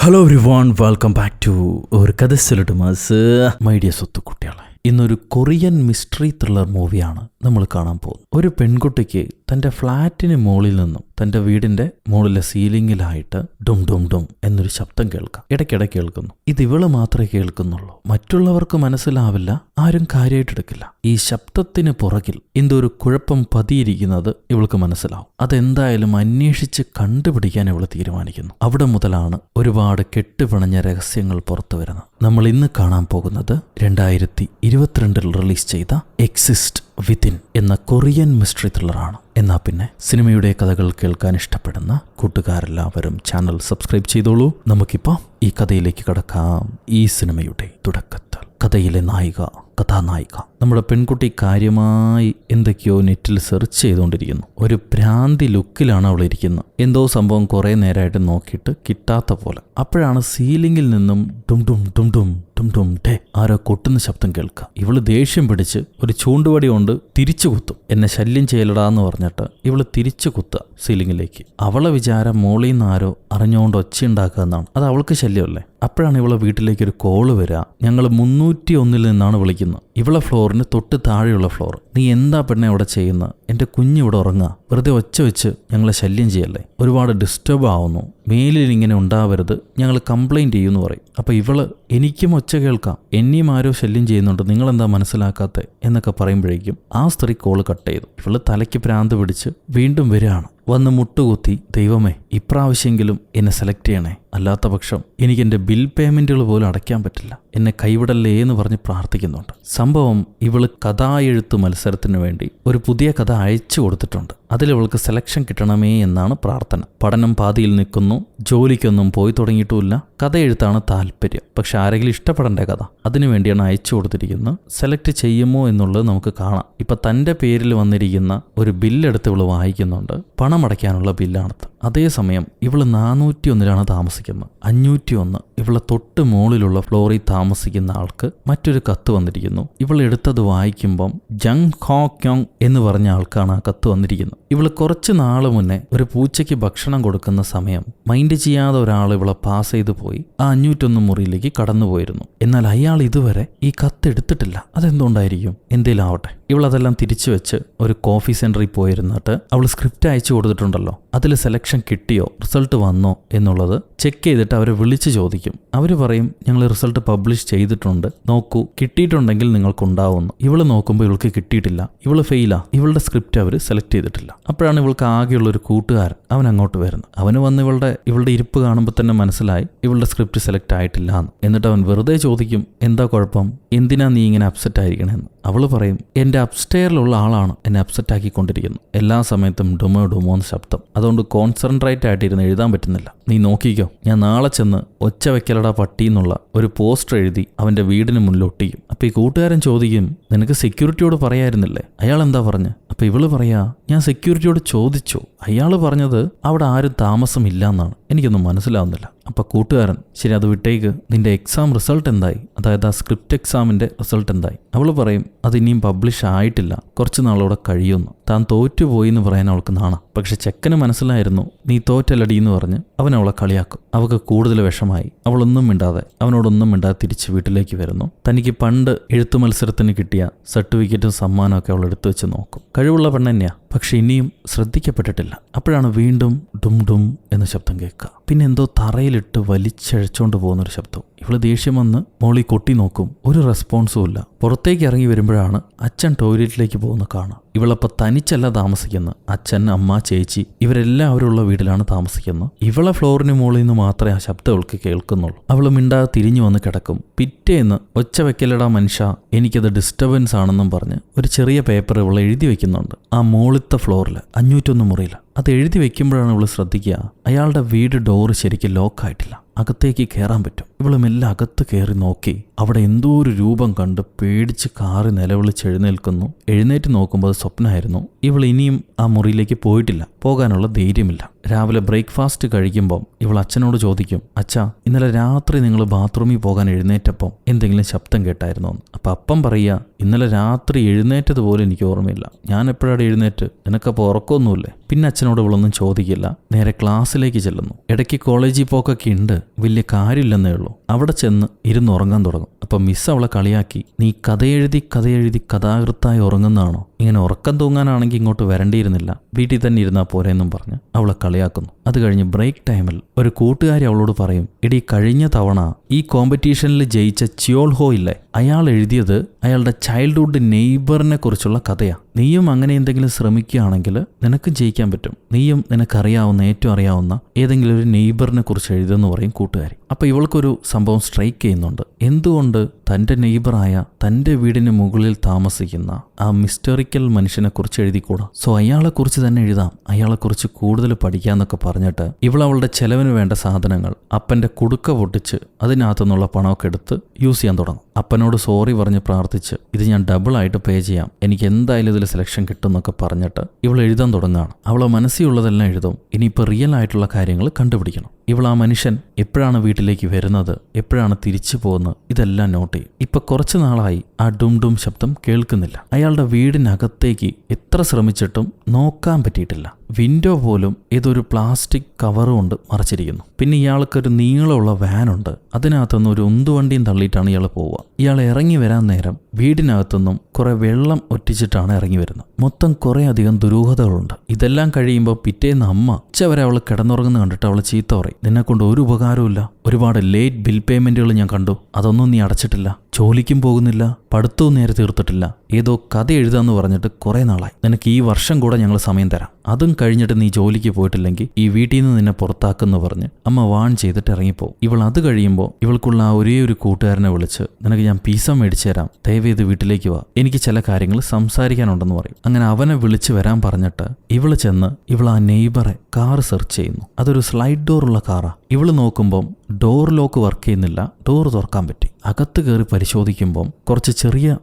Hello everyone, welcome back to ഒരു കഥ സൊല്ലട്ടുമാസ് my dear സ്വത്തുക്കുട്ടികളെ. ഇന്നൊരു കൊറിയൻ മിസ്റ്ററി ത്രില്ലർ മൂവിയാണ് നമ്മൾ കാണാൻ പോകുന്നത്. ഒരു പെൺകുട്ടിക്ക് തൻ്റെ ഫ്ലാറ്റിന് മുകളിൽ നിന്നും തൻ്റെ വീടിൻ്റെ മുകളിലെ സീലിംഗിലായിട്ട് ഡും ഡും ഡും എന്നൊരു ശബ്ദം കേൾക്കാം. ഇടയ്ക്കിടെ കേൾക്കുന്നു. ഇത് ഇവള് മാത്രമേ കേൾക്കുന്നുള്ളൂ. മറ്റുള്ളവർക്ക് മനസ്സിലാവില്ല, ആരും കാര്യമായിട്ടെടുക്കില്ല. ഈ ശബ്ദത്തിന് പുറകിൽ എന്തോ ഒരു കുഴപ്പം പതിയിരിക്കുന്നത് ഇവൾക്ക് മനസ്സിലാവും. അതെന്തായാലും അന്വേഷിച്ച് കണ്ടുപിടിക്കാൻ ഇവൾ തീരുമാനിക്കുന്നു. അവിടെ മുതലാണ് ഒരുപാട് കെട്ടുപിണഞ്ഞ രഹസ്യങ്ങൾ പുറത്തു വരുന്നത്. നമ്മൾ ഇന്ന് കാണാൻ പോകുന്നത് 2022 റിലീസ് ചെയ്ത എക്സിസ്റ്റ് വിത്തിൻ എന്ന കൊറിയൻ മിസ്റ്ററി ത്രില്ലറാണ്. എന്നാ പിന്നെ സിനിമയുടെ കഥകൾ കേൾക്കാൻ ഇഷ്ടപ്പെടുന്ന കൂട്ടുകാരെല്ലാവരും ചാനൽ സബ്സ്ക്രൈബ് ചെയ്തോളൂ. നമുക്കിപ്പോൾ ഈ കഥയിലേക്ക് കടക്കാം. ഈ സിനിമയുടെ തുടക്കത്തിൽ കഥയിലെ കഥാനായിക നമ്മുടെ പെൺകുട്ടി കാര്യമായി എന്തൊക്കെയോ നെറ്റിൽ സെർച്ച് ചെയ്തുകൊണ്ടിരിക്കുന്നു. ഒരു ഭ്രാന്തി ലുക്കിലാണ് അവൾ ഇരിക്കുന്നത്. എന്തോ സംഭവം കുറേ നേരമായിട്ട് നോക്കിയിട്ട് കിട്ടാത്ത പോലെ. അപ്പോഴാണ് സീലിംഗിൽ നിന്നും ഡും ഡും ഡും ഡും ഡും ഡും ഡേ ആരോ കൊട്ടുന്ന ശബ്ദം കേൾക്കുക. ഇവള് ദേഷ്യം പിടിച്ച് ഒരു ചൂണ്ടുവടി കൊണ്ട് തിരിച്ചു കുത്തും. എന്നെ ശല്യം ചെയ്യലടാന്ന് പറഞ്ഞിട്ട് ഇവള് തിരിച്ചു കുത്തുക സീലിംഗിലേക്ക്. അവളെ വിചാരം മോളിൽ നിന്ന് ആരോ അറിഞ്ഞുകൊണ്ട് ഒച്ചയുണ്ടാക്കുക എന്നാണ്. അത് അവൾക്ക് ശല്യമല്ലേ. അപ്പോഴാണ് ഇവളെ വീട്ടിലേക്ക് ഒരു കോള് വരിക. ഞങ്ങൾ 301 നിന്നാണ് വിളിക്കുന്നത്. ഇവളെ ഫ്ലോറിന് തൊട്ട് താഴെയുള്ള ഫ്ലോർ. നീ എന്താ പെണ്ണെ അവിടെ ചെയ്യുന്നത്? എൻ്റെ കുഞ്ഞിവിടെ ഉറങ്ങുക. വെറുതെ ഒച്ച വെച്ച് ഞങ്ങളെ ശല്യം ചെയ്യല്ലേ. ഒരുപാട് ഡിസ്റ്റർബ് ആവുന്നു. മേലിൽ ഇങ്ങനെ ഉണ്ടാവരുത്, ഞങ്ങൾ കംപ്ലൈൻറ്റ് ചെയ്യുമെന്ന് പറയും. അപ്പോൾ ഇവള് എനിക്കും ഒച്ച കേൾക്കാം, എന്നെയും ആരോ ശല്യം ചെയ്യുന്നുണ്ട്, നിങ്ങളെന്താ മനസ്സിലാക്കാത്തത് എന്നൊക്കെ പറയുമ്പോഴേക്കും ആ സ്ത്രീ കോള് കട്ട് ചെയ്തു. ഇവള് തലയ്ക്ക് ഭ്രാന്ത് പിടിച്ച് വീണ്ടും വരികയാണ്. വന്ന് മുട്ടുകുത്തി, ദൈവമേ ഇപ്രാവശ്യമെങ്കിലും എന്നെ സെലക്ട് ചെയ്യണേ, അല്ലാത്ത പക്ഷം എനിക്ക് എൻ്റെ ബിൽ പേയ്മെൻറ്റുകൾ പോലും അടയ്ക്കാൻ പറ്റില്ല, എന്നെ കൈവിടല്ലേ എന്ന് പറഞ്ഞ് പ്രാർത്ഥിക്കുന്നുണ്ട്. സംഭവം ഇവള് കഥാ എഴുത്ത് മത്സരത്തിന് വേണ്ടി ഒരു പുതിയ കഥ അയച്ചു കൊടുത്തിട്ടുണ്ട്. അതിലിവൾക്ക് സെലക്ഷൻ കിട്ടണമേ എന്നാണ് പ്രാർത്ഥന. പഠനം പാതിയിൽ നിൽക്കുന്നു, ജോലിക്കൊന്നും പോയി തുടങ്ങിയിട്ടുമില്ല. കഥ എഴുത്താണ് താല്പര്യം. പക്ഷെ ആരെങ്കിലും ഇഷ്ടപ്പെടേണ്ട കഥ, അതിനു വേണ്ടിയാണ് അയച്ചു കൊടുത്തിരിക്കുന്നത്. സെലക്ട് ചെയ്യുമോ എന്നുള്ളത് നമുക്ക് കാണാം. ഇപ്പം തൻ്റെ പേരിൽ വന്നിരിക്കുന്ന ഒരു ബില്ലെടുത്ത് ഇവള് വായിക്കുന്നുണ്ട്. പണമടയ്ക്കാനുള്ള ബില്ലാണത്. അതേസമയം ഇവള് 401 താമസിക്കുന്നത്. 501 ഇവളെ തൊട്ട് മുകളിലുള്ള ഫ്ലോറിൽ താമസിക്കുന്ന ആൾക്ക് മറ്റൊരു കത്ത് വന്നിരിക്കുന്നു. ഇവൾ എടുത്തത് വായിക്കുമ്പം ജങ് ഹോ ക്യോങ് എന്ന് പറഞ്ഞ ആൾക്കാണ് ആ കത്ത് വന്നിരിക്കുന്നത്. ഇവള് കുറച്ച് നാൾ മുന്നേ ഒരു പൂച്ചയ്ക്ക് ഭക്ഷണം കൊടുക്കുന്ന സമയം മൈൻഡ് ചെയ്യാതെ ഒരാൾ ഇവളെ പാസ് ചെയ്തു പോയി ആ 501 മുറിയിലേക്ക് കടന്നുപോയിരുന്നു. എന്നാൽ അയാൾ ഇതുവരെ ഈ കത്ത് എടുത്തിട്ടില്ല. അതെന്തുകൊണ്ടായിരിക്കും? എന്തേലും ആവട്ടെ. ഇവളതെല്ലാം തിരിച്ചു വെച്ച് ഒരു കോഫി സെന്ററിൽ പോയിരുന്നിട്ട് അവൾ സ്ക്രിപ്റ്റ് അയച്ചു കൊടുത്തിട്ടുണ്ടല്ലോ, അതിൽ സെലക്ഷൻ കിട്ടിയോ, റിസൾട്ട് വന്നോ എന്നുള്ളത് ചെക്ക് ചെയ്തിട്ട് അവരെ വിളിച്ച് ചോദിക്കും. അവർ പറയും ഞങ്ങൾ റിസൾട്ട് പബ്ലിഷ് ചെയ്തിട്ടുണ്ട്, നോക്കൂ, കിട്ടിയിട്ടുണ്ടെങ്കിൽ നിങ്ങൾക്കുണ്ടാവുന്നു. ഇവള് നോക്കുമ്പോൾ ഇവൾക്ക് കിട്ടിയിട്ടില്ല, ഇവള് ഫെയിലാ. ഇവളുടെ സ്ക്രിപ്റ്റ് അവർ സെലക്ട് ചെയ്തിട്ടില്ല. അപ്പോഴാണ് ഇവൾക്ക് ആകെയുള്ളൊരു കൂട്ടുകാരൻ അവൻ അങ്ങോട്ട് വരുന്നത്. അവന് വന്ന് ഇവളുടെ ഇരിപ്പ് കാണുമ്പോൾ തന്നെ മനസ്സിലായി ഇവളുടെ സ്ക്രിപ്റ്റ് സെലക്ട് ആയിട്ടില്ല എന്ന്. എന്നിട്ട് അവൻ വെറുതെ ചോദിക്കും, എന്താ കുഴപ്പം, എന്തിനാ നീ ഇങ്ങനെ അപ്സെറ്റ് ആയിരിക്കണേന്ന്. അവള് പറയും, എൻ്റെ അപ്സ്റ്റെയറിലുള്ള ആളാണ് എന്നെ അപ്സെറ്റ് ആക്കിക്കൊണ്ടിരിക്കുന്നത്. എല്ലാ സമയത്തും ഡുമോ ഡുമോ എന്ന് ശബ്ദം, അതുകൊണ്ട് കോൺസെൻട്രേറ്റ് ആയിട്ടിരുന്ന് എഴുതാൻ പറ്റുന്നില്ല. നീ നോക്കിക്കോ, ഞാൻ നാളെ ചെന്ന് ഒച്ച വെക്കലടാ പട്ടി എന്നുള്ള ഒരു പോസ്റ്റർ എഴുതി അവൻ്റെ വീടിന് മുന്നിൽ ഒട്ടിക്കും. അപ്പോൾ ഈ കൂട്ടുകാരൻ ചോദിക്കും, നിനക്ക് സെക്യൂരിറ്റിയോട് പറയായിരുന്നില്ലേ? അയാൾ എന്താ പറഞ്ഞ്? അപ്പോൾ ഇവള് പറയാ, ഞാൻ സെക്യൂരിറ്റിയോട് ചോദിച്ചു, അയാൾ പറഞ്ഞത് അവിടെ ആരും താമസമില്ല എന്നാണ്. എനിക്കൊന്നും മനസ്സിലാവുന്നില്ല. അപ്പം കൂട്ടുകാരൻ, ശരി അത് വിട്ടേക്ക്, നിന്റെ എക്സാം റിസൾട്ട് എന്തായി? അതായത് ആ സ്ക്രിപ്റ്റ് എക്സാമിൻ്റെ റിസൾട്ട് എന്തായി? അവൾ പറയും, അത് ഇനിയും പബ്ലിഷ് ആയിട്ടില്ല, കുറച്ച് നാളോടെ കഴിയുമെന്ന്. താൻ തോറ്റുപോയി എന്ന് പറയാൻ അവൾക്ക് നാണം. പക്ഷെ ചെക്കന് മനസ്സിലായിരുന്നു നീ തോറ്റല്ലടി എന്ന് പറഞ്ഞ് അവൻ അവളെ കളിയാക്കും. അവൾക്ക് കൂടുതൽ വിഷമായി. അവളൊന്നും മിണ്ടാതെ, അവനോടൊന്നും മിണ്ടാതെ തിരിച്ച് വീട്ടിലേക്ക് വരുന്നു. തനിക്ക് പണ്ട് എഴുത്തു മത്സരത്തിന് കിട്ടിയ സർട്ടിഫിക്കറ്റും സമ്മാനമൊക്കെ അവൾ എടുത്തു വെച്ച് നോക്കും. കഴിവുള്ള പെണ്ണ് തന്നെയാ, പക്ഷെ ഇനിയും ശ്രദ്ധിക്കപ്പെട്ടിട്ടില്ല. അപ്പോഴാണ് വീണ്ടും ഡും ഡും എന്ന ശബ്ദം കേൾക്കുക. പിന്നെ എന്തോ തറയിലിട്ട് വലിച്ചഴച്ചോണ്ട് പോകുന്നൊരു ശബ്ദം. ഇവള് ദേഷ്യം വന്ന് മോളി കൊട്ടി നോക്കും, ഒരു റെസ്പോൺസും ഇല്ല. പുറത്തേക്ക് ഇറങ്ങി വരുമ്പോഴാണ് അച്ഛൻ ടോയ്ലറ്റിലേക്ക് പോകുന്ന കാണാം. ഇവളപ്പോൾ തനിച്ചല്ല താമസിക്കുന്നത്. അച്ഛൻ, അമ്മ, ചേച്ചി ഇവരെല്ലാവരുള്ള വീട്ടിലാണ് താമസിക്കുന്നത്. ഇവളെ ഫ്ലോറിന് മുകളിൽ നിന്ന് മാത്രമേ ആ ശബ്ദം അവൾക്ക് കേൾക്കുന്നുള്ളൂ. അവള് മിണ്ടാതെ തിരിഞ്ഞു വന്ന് കിടക്കും. പിറ്റേന്ന് ഒച്ച വെക്കലടാ മനുഷ്യ, എനിക്കത് ഡിസ്റ്റർബൻസ് ആണെന്നും പറഞ്ഞ് ഒരു ചെറിയ പേപ്പർ ഇവൾ എഴുതി വെക്കുന്നുണ്ട് ആ മുകളിലത്തെ ഫ്ലോറിൽ 501 മുറിയിൽ. അത് എഴുതി വെക്കുമ്പോഴാണ് ഇവള് ശ്രദ്ധിക്കുക, അയാളുടെ വീട് ഡോറ് ശരിക്കും ലോക്കായിട്ടില്ല, അകത്തേക്ക് കയറാൻ പറ്റും. ഇവള് മെല്ലെ അകത്ത് കയറി നോക്കി. അവിടെ എന്തോ ഒരു രൂപം കണ്ട് പേടിച്ച് കാറി നിലവിളിച്ച് എഴുന്നേൽക്കുന്നു. എഴുന്നേറ്റ് നോക്കുമ്പോൾ അത് സ്വപ്നമായിരുന്നു. ഇവൾ ഇനിയും ആ മുറിയിലേക്ക് പോയിട്ടില്ല. പോകാനുള്ള ധൈര്യമില്ല. രാവിലെ ബ്രേക്ക്ഫാസ്റ്റ് കഴിക്കുമ്പം ഇവൾ അച്ഛനോട് ചോദിക്കും, അച്ഛാ, ഇന്നലെ രാത്രി നിങ്ങൾ ബാത്റൂമിൽ പോകാൻ എഴുന്നേറ്റപ്പം എന്തെങ്കിലും ശബ്ദം കേട്ടായിരുന്നോ? അപ്പം അപ്പം പറയുക, ഇന്നലെ രാത്രി എഴുന്നേറ്റതുപോലെ എനിക്ക് ഓർമ്മയില്ല. ഞാൻ എപ്പോഴാണ് എഴുന്നേറ്റ്? നിനക്കപ്പോൾ ഉറക്കമൊന്നുമില്ലേ? പിന്നെ അച്ഛനോട് ഇവളൊന്നും ചോദിക്കില്ല. നേരെ ക്ലാസ്സിലേക്ക് ചെല്ലുന്നു. ഇടയ്ക്ക് കോളേജിൽ പോക്കൊക്കെ ഉണ്ട്, വലിയ കാര്യമില്ലെന്നേ ഉള്ളൂ. അവിടെ ചെന്ന് ഇരുന്ന് ഉറങ്ങാൻ തുടങ്ങും. അപ്പം മിസ് അവളെ കളിയാക്കി, നീ കഥയെഴുതി കഥാകൃത്തായി ഉറങ്ങുന്നതാണോ? ഇങ്ങനെ ഉറക്കം തൂങ്ങാനാണെങ്കിൽ ഇങ്ങോട്ട് വരേണ്ടിയിരുന്നില്ല, വീട്ടിൽ തന്നെ ഇരുന്നാൽ പോരെന്നും പറഞ്ഞ് അവളെ കളിയാക്കുന്നു. അത് കഴിഞ്ഞ് ബ്രേക്ക് ടൈമിൽ ഒരു കൂട്ടുകാരി അവളോട് പറയും, എടി, കഴിഞ്ഞ തവണ ഈ കോമ്പറ്റീഷനിൽ ജയിച്ച ചിയോൾ ഹോ ഇല്ലേ, അയാൾ എഴുതിയത് അയാളുടെ ചൈൽഡ്ഹുഡ് നെയ്ബറിനെ കുറിച്ചുള്ള കഥയാണ്. നീയും അങ്ങനെ എന്തെങ്കിലും ശ്രമിക്കുകയാണെങ്കിൽ നിനക്കും ജയിക്കാൻ പറ്റും. നീയും നിനക്കറിയാവുന്ന, ഏറ്റവും അറിയാവുന്ന ഏതെങ്കിലും ഒരു നെയ്ബറിനെ കുറിച്ച് എഴുതുമെന്ന് പറയും കൂട്ടുകാരി. അപ്പോൾ ഇവൾക്കൊരു സംഭവം സ്ട്രൈക്ക് ചെയ്യുന്നുണ്ട്. എന്തുകൊണ്ട് തൻ്റെ നെയ്ബറായ തൻ്റെ വീടിന് മുകളിൽ താമസിക്കുന്ന ആ മിസ്റ്ററിക്കൽ മനുഷ്യനെ കുറിച്ച് എഴുതിക്കൂടാ? സോ അയാളെക്കുറിച്ച് തന്നെ എഴുതാം, അയാളെക്കുറിച്ച് കൂടുതൽ പഠിക്കാന്നൊക്കെ പറഞ്ഞിട്ട് ഇവൾ അവളുടെ ചെലവിന് വേണ്ട സാധനങ്ങൾ അപ്പൻ്റെ കുടുക്ക പൊട്ടിച്ച് അതിനകത്തുനിന്നുള്ള പണമൊക്കെ എടുത്ത് യൂസ് ചെയ്യാൻ തുടങ്ങും. അപ്പനോട് സോറി പറഞ്ഞ് പ്രാർത്ഥിച്ച്, ഇത് ഞാൻ ഡബിളായിട്ട് പേ ചെയ്യാം, എനിക്ക് എന്തായാലും ഇതിൽ സെലക്ഷൻ കിട്ടും എന്നൊക്കെ പറഞ്ഞിട്ട് ഇവൾ എഴുതാൻ തുടങ്ങുകയാണ്. അവളെ മനസ്സിലുള്ളതെല്ലാം എഴുതും. ഇനിയിപ്പോൾ റിയൽ ആയിട്ടുള്ള കാര്യങ്ങൾ കണ്ടുപിടിക്കണം. ഇവൾ ആ മനുഷ്യൻ എപ്പോഴാണ് വീട്ടിലേക്ക് വരുന്നത്, എപ്പോഴാണ് തിരിച്ചു പോകുന്നത്, ഇതെല്ലാം നോട്ട് ചെയ്യും. ഇപ്പൊ കുറച്ചു നാളായി ആ ഡും ശബ്ദം കേൾക്കുന്നില്ല. അയാളുടെ വീടിനകത്തേക്ക് എത്ര ശ്രമിച്ചിട്ടും നോക്കാൻ പറ്റിയിട്ടില്ല. വിൻഡോ പോലും ഏതൊരു പ്ലാസ്റ്റിക് കവറ് കൊണ്ട് മറച്ചിരിക്കുന്നു. പിന്നെ ഇയാൾക്കൊരു നീളമുള്ള വാനുണ്ട്, അതിനകത്തുനിന്ന് ഒരു ഉന്തുവണ്ടിയും തള്ളിയിട്ടാണ് ഇയാൾ പോവുക. ഇയാൾ ഇറങ്ങി വരാൻ നേരം വീടിനകത്തുനിന്നും കുറെ വെള്ളം ഒറ്റിച്ചിട്ടാണ് ഇറങ്ങി വരുന്നത്. മൊത്തം കുറെ അധികം ദുരൂഹതകളുണ്ട്. ഇതെല്ലാം കഴിയുമ്പോൾ പിറ്റേന്ന് അമ്മ ഉച്ചവരെ അവൾ കിടന്നുറങ്ങുന്ന കണ്ടിട്ട് അവൾ ചീത്ത പറയും, നിന്നെക്കൊണ്ട് ഒരു ഉപകാരമില്ല, ഒരുപാട് ലേറ്റ് ബിൽ പേയ്മെന്റുകൾ ഞാൻ കണ്ടു, അതൊന്നും നീ അടച്ചിട്ടില്ല, ജോലിക്കും പോകുന്നില്ല, പഠിത്തവും നേരെ തീർത്തിട്ടില്ല, ഏതോ കഥ എഴുതാന്ന് പറഞ്ഞിട്ട് കുറെ നാളായി, നിനക്ക് ഈ വർഷം കൂടെ ഞങ്ങൾ സമയം തരാം, അതും കഴിഞ്ഞിട്ട് നീ ജോലിക്ക് പോയിട്ടില്ലെങ്കിൽ ഈ വീട്ടിൽ നിന്ന് നിന്നെ പുറത്താക്കുമെന്ന് പറഞ്ഞ് അമ്മ വാൺ ചെയ്തിട്ട് ഇറങ്ങിപ്പോവും. ഇവൾ അത് കഴിയുമ്പോൾ ഇവൾക്കുള്ള ആ ഒരേ ഒരു കൂട്ടുകാരനെ വിളിച്ച്, നിനക്ക് ഞാൻ പിസ്സ മേടിച്ചു തരാം, ദയവേത് വീട്ടിലേക്ക് വാ, എനിക്ക് ചില കാര്യങ്ങൾ സംസാരിക്കാനുണ്ടെന്ന് പറയും. അങ്ങനെ അവനെ വിളിച്ച് വരാൻ പറഞ്ഞിട്ട് ഇവള് ചെന്ന് ഇവൾ ആ നെയ്ബറെ കാർ സെർച്ച് ചെയ്യുന്നു. അതൊരു സ്ലൈഡ് ഡോറുള്ള കാറാ. ഇവള് നോക്കുമ്പം ഡോർ ലോക്ക് വർക്ക് ചെയ്യുന്നില്ല, ഡോർ തുറക്കാൻ പറ്റി. അകത്ത് കയറി പരിശോധിക്കുമ്പം കുറച്ച്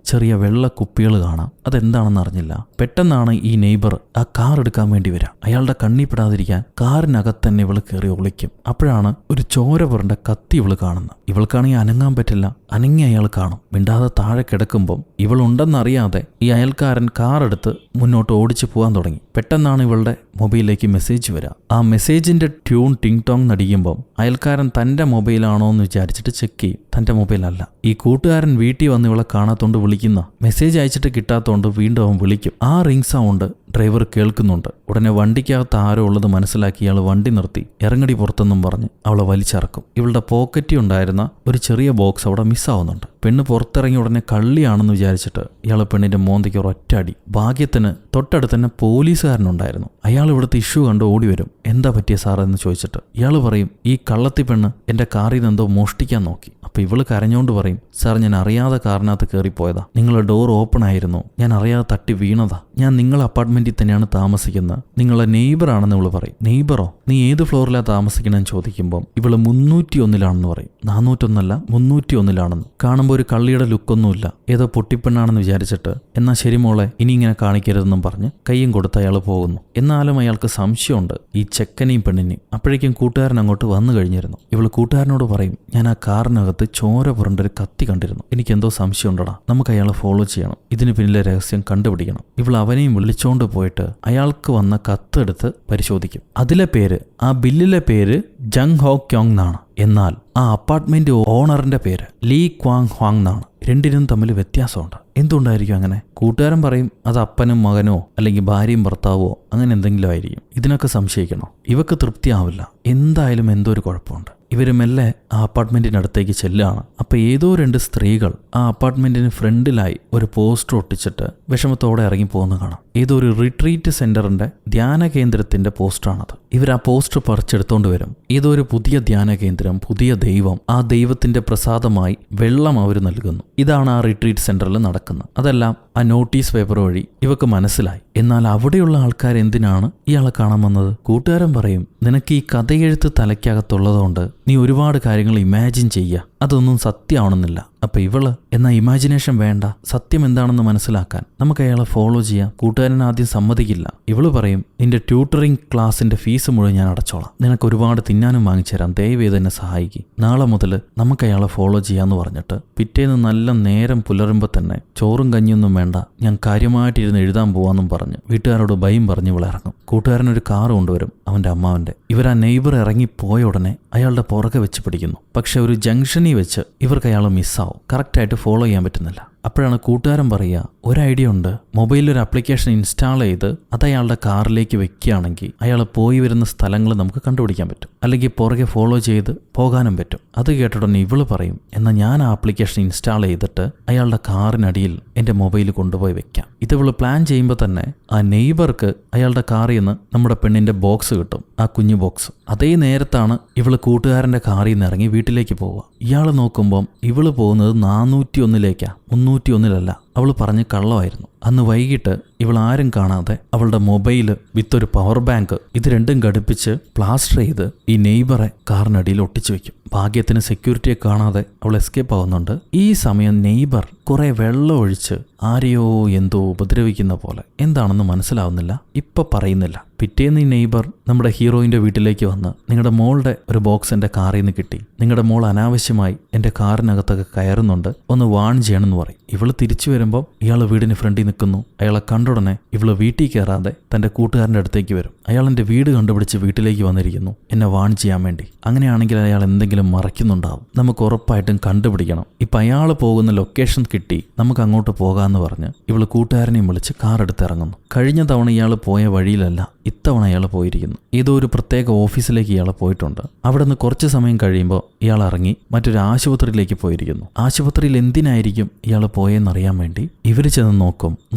ചെറിയ വെള്ള കുപ്പികൾ കാണാം. അതെന്താണെന്ന് അറിഞ്ഞില്ല. പെട്ടെന്നാണ് ഈ നെയ്ബർ ആ കാർ എടുക്കാൻ വേണ്ടി വരാം. അയാളുടെ കണ്ണിൽ പെടാതിരിക്കാൻ കാറിനകത്ത് തന്നെ ഇവള് കയറി ഒളിക്കും. അപ്പോഴാണ് ഒരു ചോര പുരണ്ട കത്തി ഇവള് കാണുന്നത്. ഇവൾക്കാണെങ്കിൽ അനങ്ങാൻ പറ്റില്ല. അനങ്ങി അയാൾ കാണും. മിണ്ടാതെ താഴെ കിടക്കുമ്പം ഇവളുണ്ടെന്നറിയാതെ ഈ അയൽക്കാരൻ കാർ എടുത്ത് മുന്നോട്ട് ഓടിച്ചു പോകാൻ തുടങ്ങി. പെട്ടെന്നാണ് ഇവളുടെ മൊബൈലിലേക്ക് മെസ്സേജ് വരിക. ആ മെസ്സേജിന്റെ ട്യൂൺ ടിങ് ടോങ് നടിക്കുമ്പം അയൽക്കാരൻ തൻ്റെ മൊബൈലാണോ എന്ന് വിചാരിച്ചിട്ട് ചെക്ക് ചെയ്യും. തൻ്റെ മൊബൈലല്ല. ഈ കൂട്ടുകാരൻ വീട്ടിൽ വന്ന് ഇവളെ കാണാത്തോണ്ട് വിളിക്കുന്ന, മെസ്സേജ് അയച്ചിട്ട് കിട്ടാത്തോണ്ട് വീണ്ടും അവൻ വിളിക്കും. ആ റിംഗ് സൗണ്ട് ഡ്രൈവർ കേൾക്കുന്നുണ്ട്. ഉടനെ വണ്ടിക്കകത്ത് ആരോ ഉള്ളത് മനസ്സിലാക്കി ഇയാൾ വണ്ടി നിർത്തി ഇറങ്ങടി പുറത്തെന്നും പറഞ്ഞ് അവളെ വലിച്ചിറക്കും. ഇവളുടെ പോക്കറ്റിൽ ഉണ്ടായിരുന്ന ഒരു ചെറിയ ബോക്സ് അവിടെ മിസ്സാവുന്നുണ്ട്. പെണ്ണ് പുറത്തിറങ്ങി ഉടനെ കള്ളിയാണെന്ന് വിചാരിച്ചിട്ട് ഇയാൾ പെണ്ണിന്റെ മോന്തയ്ക്ക് ഒരൊറ്റ അടി. ഭാഗ്യത്തിന് തൊട്ടടുത്ത് തന്നെ പോലീസുകാരനുണ്ടായിരുന്നു. അയാൾ ഇവിടുത്തെ ഇഷ്യൂ കണ്ട് ഓടി വരും. എന്താ പറ്റിയ സാർ എന്ന് ചോദിച്ചിട്ട് ഇയാൾ പറയും, ഈ കള്ളത്തി പെണ്ണ് എന്റെ കാറിൽ നിന്ന് എന്തോ മോഷ്ടിക്കാൻ നോക്കി. അപ്പൊ ഇവള് കരഞ്ഞോണ്ട് പറയും, സാർ, ഞാൻ അറിയാതെ കാറിനകത്ത് കയറിപ്പോയതാ, നിങ്ങളുടെ ഡോർ ഓപ്പൺ ആയിരുന്നു, ഞാൻ അറിയാതെ തട്ടി വീണതാ, ഞാൻ നിങ്ങളെ അപ്പാർട്ട്മെന്റിൽ തന്നെയാണ് താമസിക്കുന്നത്, നിങ്ങളെ നെയ്ബർ ആണെന്ന് ഇവള് പറയും. നെയ്ബറോ? നീ ഏത് ഫ്ലോറിലാണ് താമസിക്കണമെന്ന് ചോദിക്കുമ്പോൾ ഇവള് 301 പറയും. 401 301 കാണുമ്പോൾ ഒരു കള്ളിയുടെ ലുക്കൊന്നുമില്ല, ഏതോ പൊട്ടിപ്പെണ്ണാണെന്ന് വിചാരിച്ചിട്ട്, എന്നാ ശരി മോളെ, ഇനി ഇങ്ങനെ കാണിക്കരുതെന്നും പറഞ്ഞ് കയ്യും കൊടുത്ത് അയാൾ പോകുന്നു. എന്നാലും അയാൾക്ക് സംശയമുണ്ട് ഈ ചെക്കനെയും പെണ്ണിനെയും. അപ്പോഴേക്കും കൂട്ടുകാരൻ അങ്ങോട്ട് വന്നു കഴിഞ്ഞിരുന്നു. ഇവള് കൂട്ടുകാരനോട് പറയും, ഞാൻ ആ കാറിനകത്ത് ചോര പുരണ്ടൊരു കത്തി കണ്ടിരുന്നു, എനിക്കെന്തോ സംശയമുണ്ടടാ, നമുക്ക് അയാളെ ഫോളോ ചെയ്യണം, ഇതിന് പിന്നിലെ രഹസ്യം കണ്ടുപിടിക്കണം. ഇവൾ അവനെയും വിളിച്ചോണ്ട് പോയിട്ട് അയാൾക്ക് വന്ന കത്തെടുത്ത് പരിശോധിക്കും. അതിലെ പേര്, ആ ബില്ലിലെ പേര് ജങ് ഹോ ക്യോങ് എന്നാണ്. എന്നാൽ ആ അപ്പാർട്ട്മെന്റ് ഓണറിന്റെ പേര് ലീ ക്വാങ് ഹ്വാങ് എന്നാണ്. രണ്ടിനും തമ്മിൽ വ്യത്യാസമുണ്ട്. എന്തുകൊണ്ടായിരിക്കും അങ്ങനെ? കൂട്ടുകാരൻ പറയും, അത് അപ്പനും മകനോ അല്ലെങ്കിൽ ഭാര്യയും ഭർത്താവോ അങ്ങനെ എന്തെങ്കിലും ആയിരിക്കും. ഇതിനൊക്കെ സംശയിക്കണോ? ഇവക്ക് തൃപ്തിയാവില്ല. എന്തായാലും എന്തോ ഒരു കുഴപ്പമുണ്ട്. ഇവര് മെല്ലെ ആ അപ്പാർട്ട്മെന്റിനടുത്തേക്ക് ചെല്ലുകയാണ്. അപ്പൊ ഏതോ 2 സ്ത്രീകൾ ആ അപ്പാർട്ട്മെന്റിന് ഫ്രണ്ടിലായി ഒരു പോസ്റ്റർ ഒട്ടിച്ചിട്ട് വിഷമത്തോടെ ഇറങ്ങി പോകുന്ന കാണാം. ഏതോ ഒരു റിട്രീറ്റ് സെന്ററിന്റെ ധ്യാന കേന്ദ്രത്തിന്റെ പോസ്റ്ററാണത്. ഇവർ ആ പോസ്റ്റർ പറിച്ചെടുത്തോണ്ട് വരും. ഏതോ ഒരു പുതിയ ധ്യാന കേന്ദ്രം, പുതിയ ദൈവം, ആ ദൈവത്തിന്റെ പ്രസാദമായി വെള്ളം അവർ നൽകുന്നു. ഇതാണ് ആ റിട്രീറ്റ് സെന്ററിൽ നടക്കുന്നത്. അതെല്ലാം ആ നോട്ടീസ് പേപ്പർ വഴി ഇവക്ക് മനസ്സിലായി. എന്നാൽ അവിടെയുള്ള ആൾക്കാർ എന്തിനാണ് ഇയാളെ കാണാൻ വന്നത്? കൂട്ടുകാരൻ പറയും, നിനക്ക് ഈ കഥയെഴുത്ത് തലയ്ക്കകത്തുള്ളതുകൊണ്ട് നീ ഒരുപാട് കാര്യങ്ങൾ ഇമാജിൻ ചെയ്യുക, അതൊന്നും സത്യമാണെന്നില്ല. അപ്പൊ ഇവള് എന്നാ ഇമാജിനേഷൻ വേണ്ട, സത്യം എന്താണെന്ന് മനസ്സിലാക്കാൻ നമുക്ക് അയാളെ ഫോളോ ചെയ്യാം. കൂട്ടുകാരൻ ആദ്യം സമ്മതിക്കില്ല. ഇവള് പറയും, നിന്റെ ട്യൂട്ടറിംഗ് ക്ലാസിന്റെ ഫീസ് മുഴുവൻ ഞാൻ അടച്ചോളാം, നിനക്ക് ഒരുപാട് തിന്നാനും വാങ്ങിച്ചുതരാം, ദയവേത് എന്നെ സഹായിക്കും, നാളെ മുതൽ നമുക്ക് അയാളെ ഫോളോ ചെയ്യാന്ന് പറഞ്ഞിട്ട് പിറ്റേന്ന് നല്ല നേരം പുലരുമ്പോ തന്നെ ചോറും കഞ്ഞിയൊന്നും വേണ്ട, ഞാൻ കാര്യമായിട്ടിരുന്ന് എഴുതാൻ പോവാന്നും പറഞ്ഞ് വീട്ടുകാരോട് ഭയം പറഞ്ഞ് ഇവളിറങ്ങും. കൂട്ടുകാരനൊരു കാറ് കൊണ്ടുവരും, അവന്റെ അമ്മാവന്റെ. ഇവർ ആ നെയ്ബർ ഇറങ്ങി പോയ ഉടനെ അയാളുടെ പുറകെ വെച്ച് പിടിക്കുന്നു. പക്ഷെ ഒരു ജംഗ്ഷനിൽ വെച്ച് ഇവർക്ക് അയാൾ മിസ്സാവും. കറക്റ്റായിട്ട് ഫോളോ ചെയ്യാൻ പറ്റുന്നില്ല. അപ്പോഴാണ് കൂട്ടുകാരൻ പറയുക, ഒരു ഐഡിയ ഉണ്ട്, മൊബൈലിൽ ഒരു ആപ്ലിക്കേഷൻ ഇൻസ്റ്റാൾ ചെയ്ത് അത് അയാളുടെ കാറിലേക്ക് വെക്കുകയാണെങ്കിൽ അയാൾ പോയി വരുന്ന സ്ഥലങ്ങൾ നമുക്ക് കണ്ടുപിടിക്കാൻ പറ്റും, അല്ലെങ്കിൽ പുറകെ ഫോളോ ചെയ്ത് പോകാനും പറ്റും. അത് കേട്ടിട്ടുടനെ ഇവള് പറയും, എന്നാൽ ഞാൻ ആ ആപ്ലിക്കേഷൻ ഇൻസ്റ്റാൾ ചെയ്തിട്ട് അയാളുടെ കാറിനടിയിൽ എൻ്റെ മൊബൈൽ കൊണ്ടുപോയി വെക്കാം. ഇത് ഇവള് പ്ലാൻ ചെയ്യുമ്പോൾ തന്നെ ആ നെയ്ബർക്ക് അയാളുടെ കാറിൽ നിന്ന് നമ്മുടെ പെണ്ണിൻ്റെ ബോക്സ് കിട്ടും, ആ കുഞ്ഞു ബോക്സ്. അതേ നേരത്താണ് ഇവള് കൂട്ടുകാരൻ്റെ കാറിൽ നിന്ന് ഇറങ്ങി വീട്ടിലേക്ക് പോവുക. ഇയാൾ നോക്കുമ്പം ഇവള് പോകുന്നത് 401 301 അവൾ പറഞ്ഞ് കള്ളമായിരുന്നു. അന്ന് വൈകിട്ട് ഇവൾ ആരും കാണാതെ അവളുടെ മൊബൈല് വിത്ത് ഒരു പവർ ബാങ്ക് ഇത് രണ്ടും ഘടിപ്പിച്ച് പ്ലാസ്റ്റർ ചെയ്ത് ഈ നെയ്ബറെ കാറിനടിയിൽ ഒട്ടിച്ചു വെക്കും. ഭാഗ്യത്തിന് സെക്യൂരിറ്റിയെ കാണാതെ അവൾ എസ്കേപ്പ് ആവുന്നുണ്ട്. ഈ സമയം നെയ്ബർ കുറെ വെള്ളം ഒഴിച്ച് ആരെയോ എന്തോ ഉപദ്രവിക്കുന്ന പോലെ, എന്താണെന്ന് മനസ്സിലാവുന്നില്ല, ഇപ്പൊ പറയുന്നില്ല. പിറ്റേന്ന് ഈ നെയ്ബർ നമ്മുടെ ഹീറോയിന്റെ വീട്ടിലേക്ക് വന്ന്, നിങ്ങളുടെ മോളുടെ ഒരു ബോക്സ് എൻ്റെ കാറിൽ നിന്ന് കിട്ടി, നിങ്ങളുടെ മോൾ അനാവശ്യമായി എൻ്റെ കാറിനകത്തൊക്കെ കയറുന്നുണ്ട്, ഒന്ന് വാൺ ചെയ്യണമെന്ന് പറയും. ഇവള് തിരിച്ചു വരുമ്പോൾ ഇയാൾ വീടിന് ഫ്രണ്ടിൽ നിൽക്കുന്നു. അയാളെ കണ്ടുടനെ ഇവള് വീട്ടിൽ കയറാതെ തൻ്റെ കൂട്ടുകാരൻ്റെ അടുത്തേക്ക് വരും. അയാൾ എൻ്റെ വീട് കണ്ടുപിടിച്ച് വീട്ടിലേക്ക് വന്നിരിക്കുന്നു, എന്നെ വാൺ ചെയ്യാൻ വേണ്ടി. അങ്ങനെയാണെങ്കിൽ അയാൾ എന്തെങ്കിലും മറയ്ക്കുന്നുണ്ടാവും, നമുക്ക് ഉറപ്പായിട്ടും കണ്ടുപിടിക്കണം. ഇപ്പം അയാൾ പോകുന്ന ലൊക്കേഷൻ കിട്ടി, നമുക്ക് അങ്ങോട്ട് പോകാമെന്ന് പറഞ്ഞ് ഇവള് കൂട്ടുകാരനെയും വിളിച്ച് കാർ എടുത്തിറങ്ങുന്നു. കഴിഞ്ഞ തവണ ഇയാൾ പോയ വഴിയിലല്ല ഇത്തവണ അയാൾ പോയിരിക്കുന്നു. ഏതോ ഒരു പ്രത്യേക ഓഫീസിലേക്ക് ഇയാൾ പോയിട്ടുണ്ട്. അവിടെ നിന്ന് കുറച്ച് സമയം കഴിയുമ്പോൾ ഇയാൾ ഇറങ്ങി മറ്റൊരു ആശുപത്രിയിലേക്ക് പോയിരിക്കുന്നു. ആശുപത്രിയിൽ എന്തിനായിരിക്കും ഇയാൾ പോയെന്നറിയാൻ വേണ്ടി ഇവർ ചെന്ന്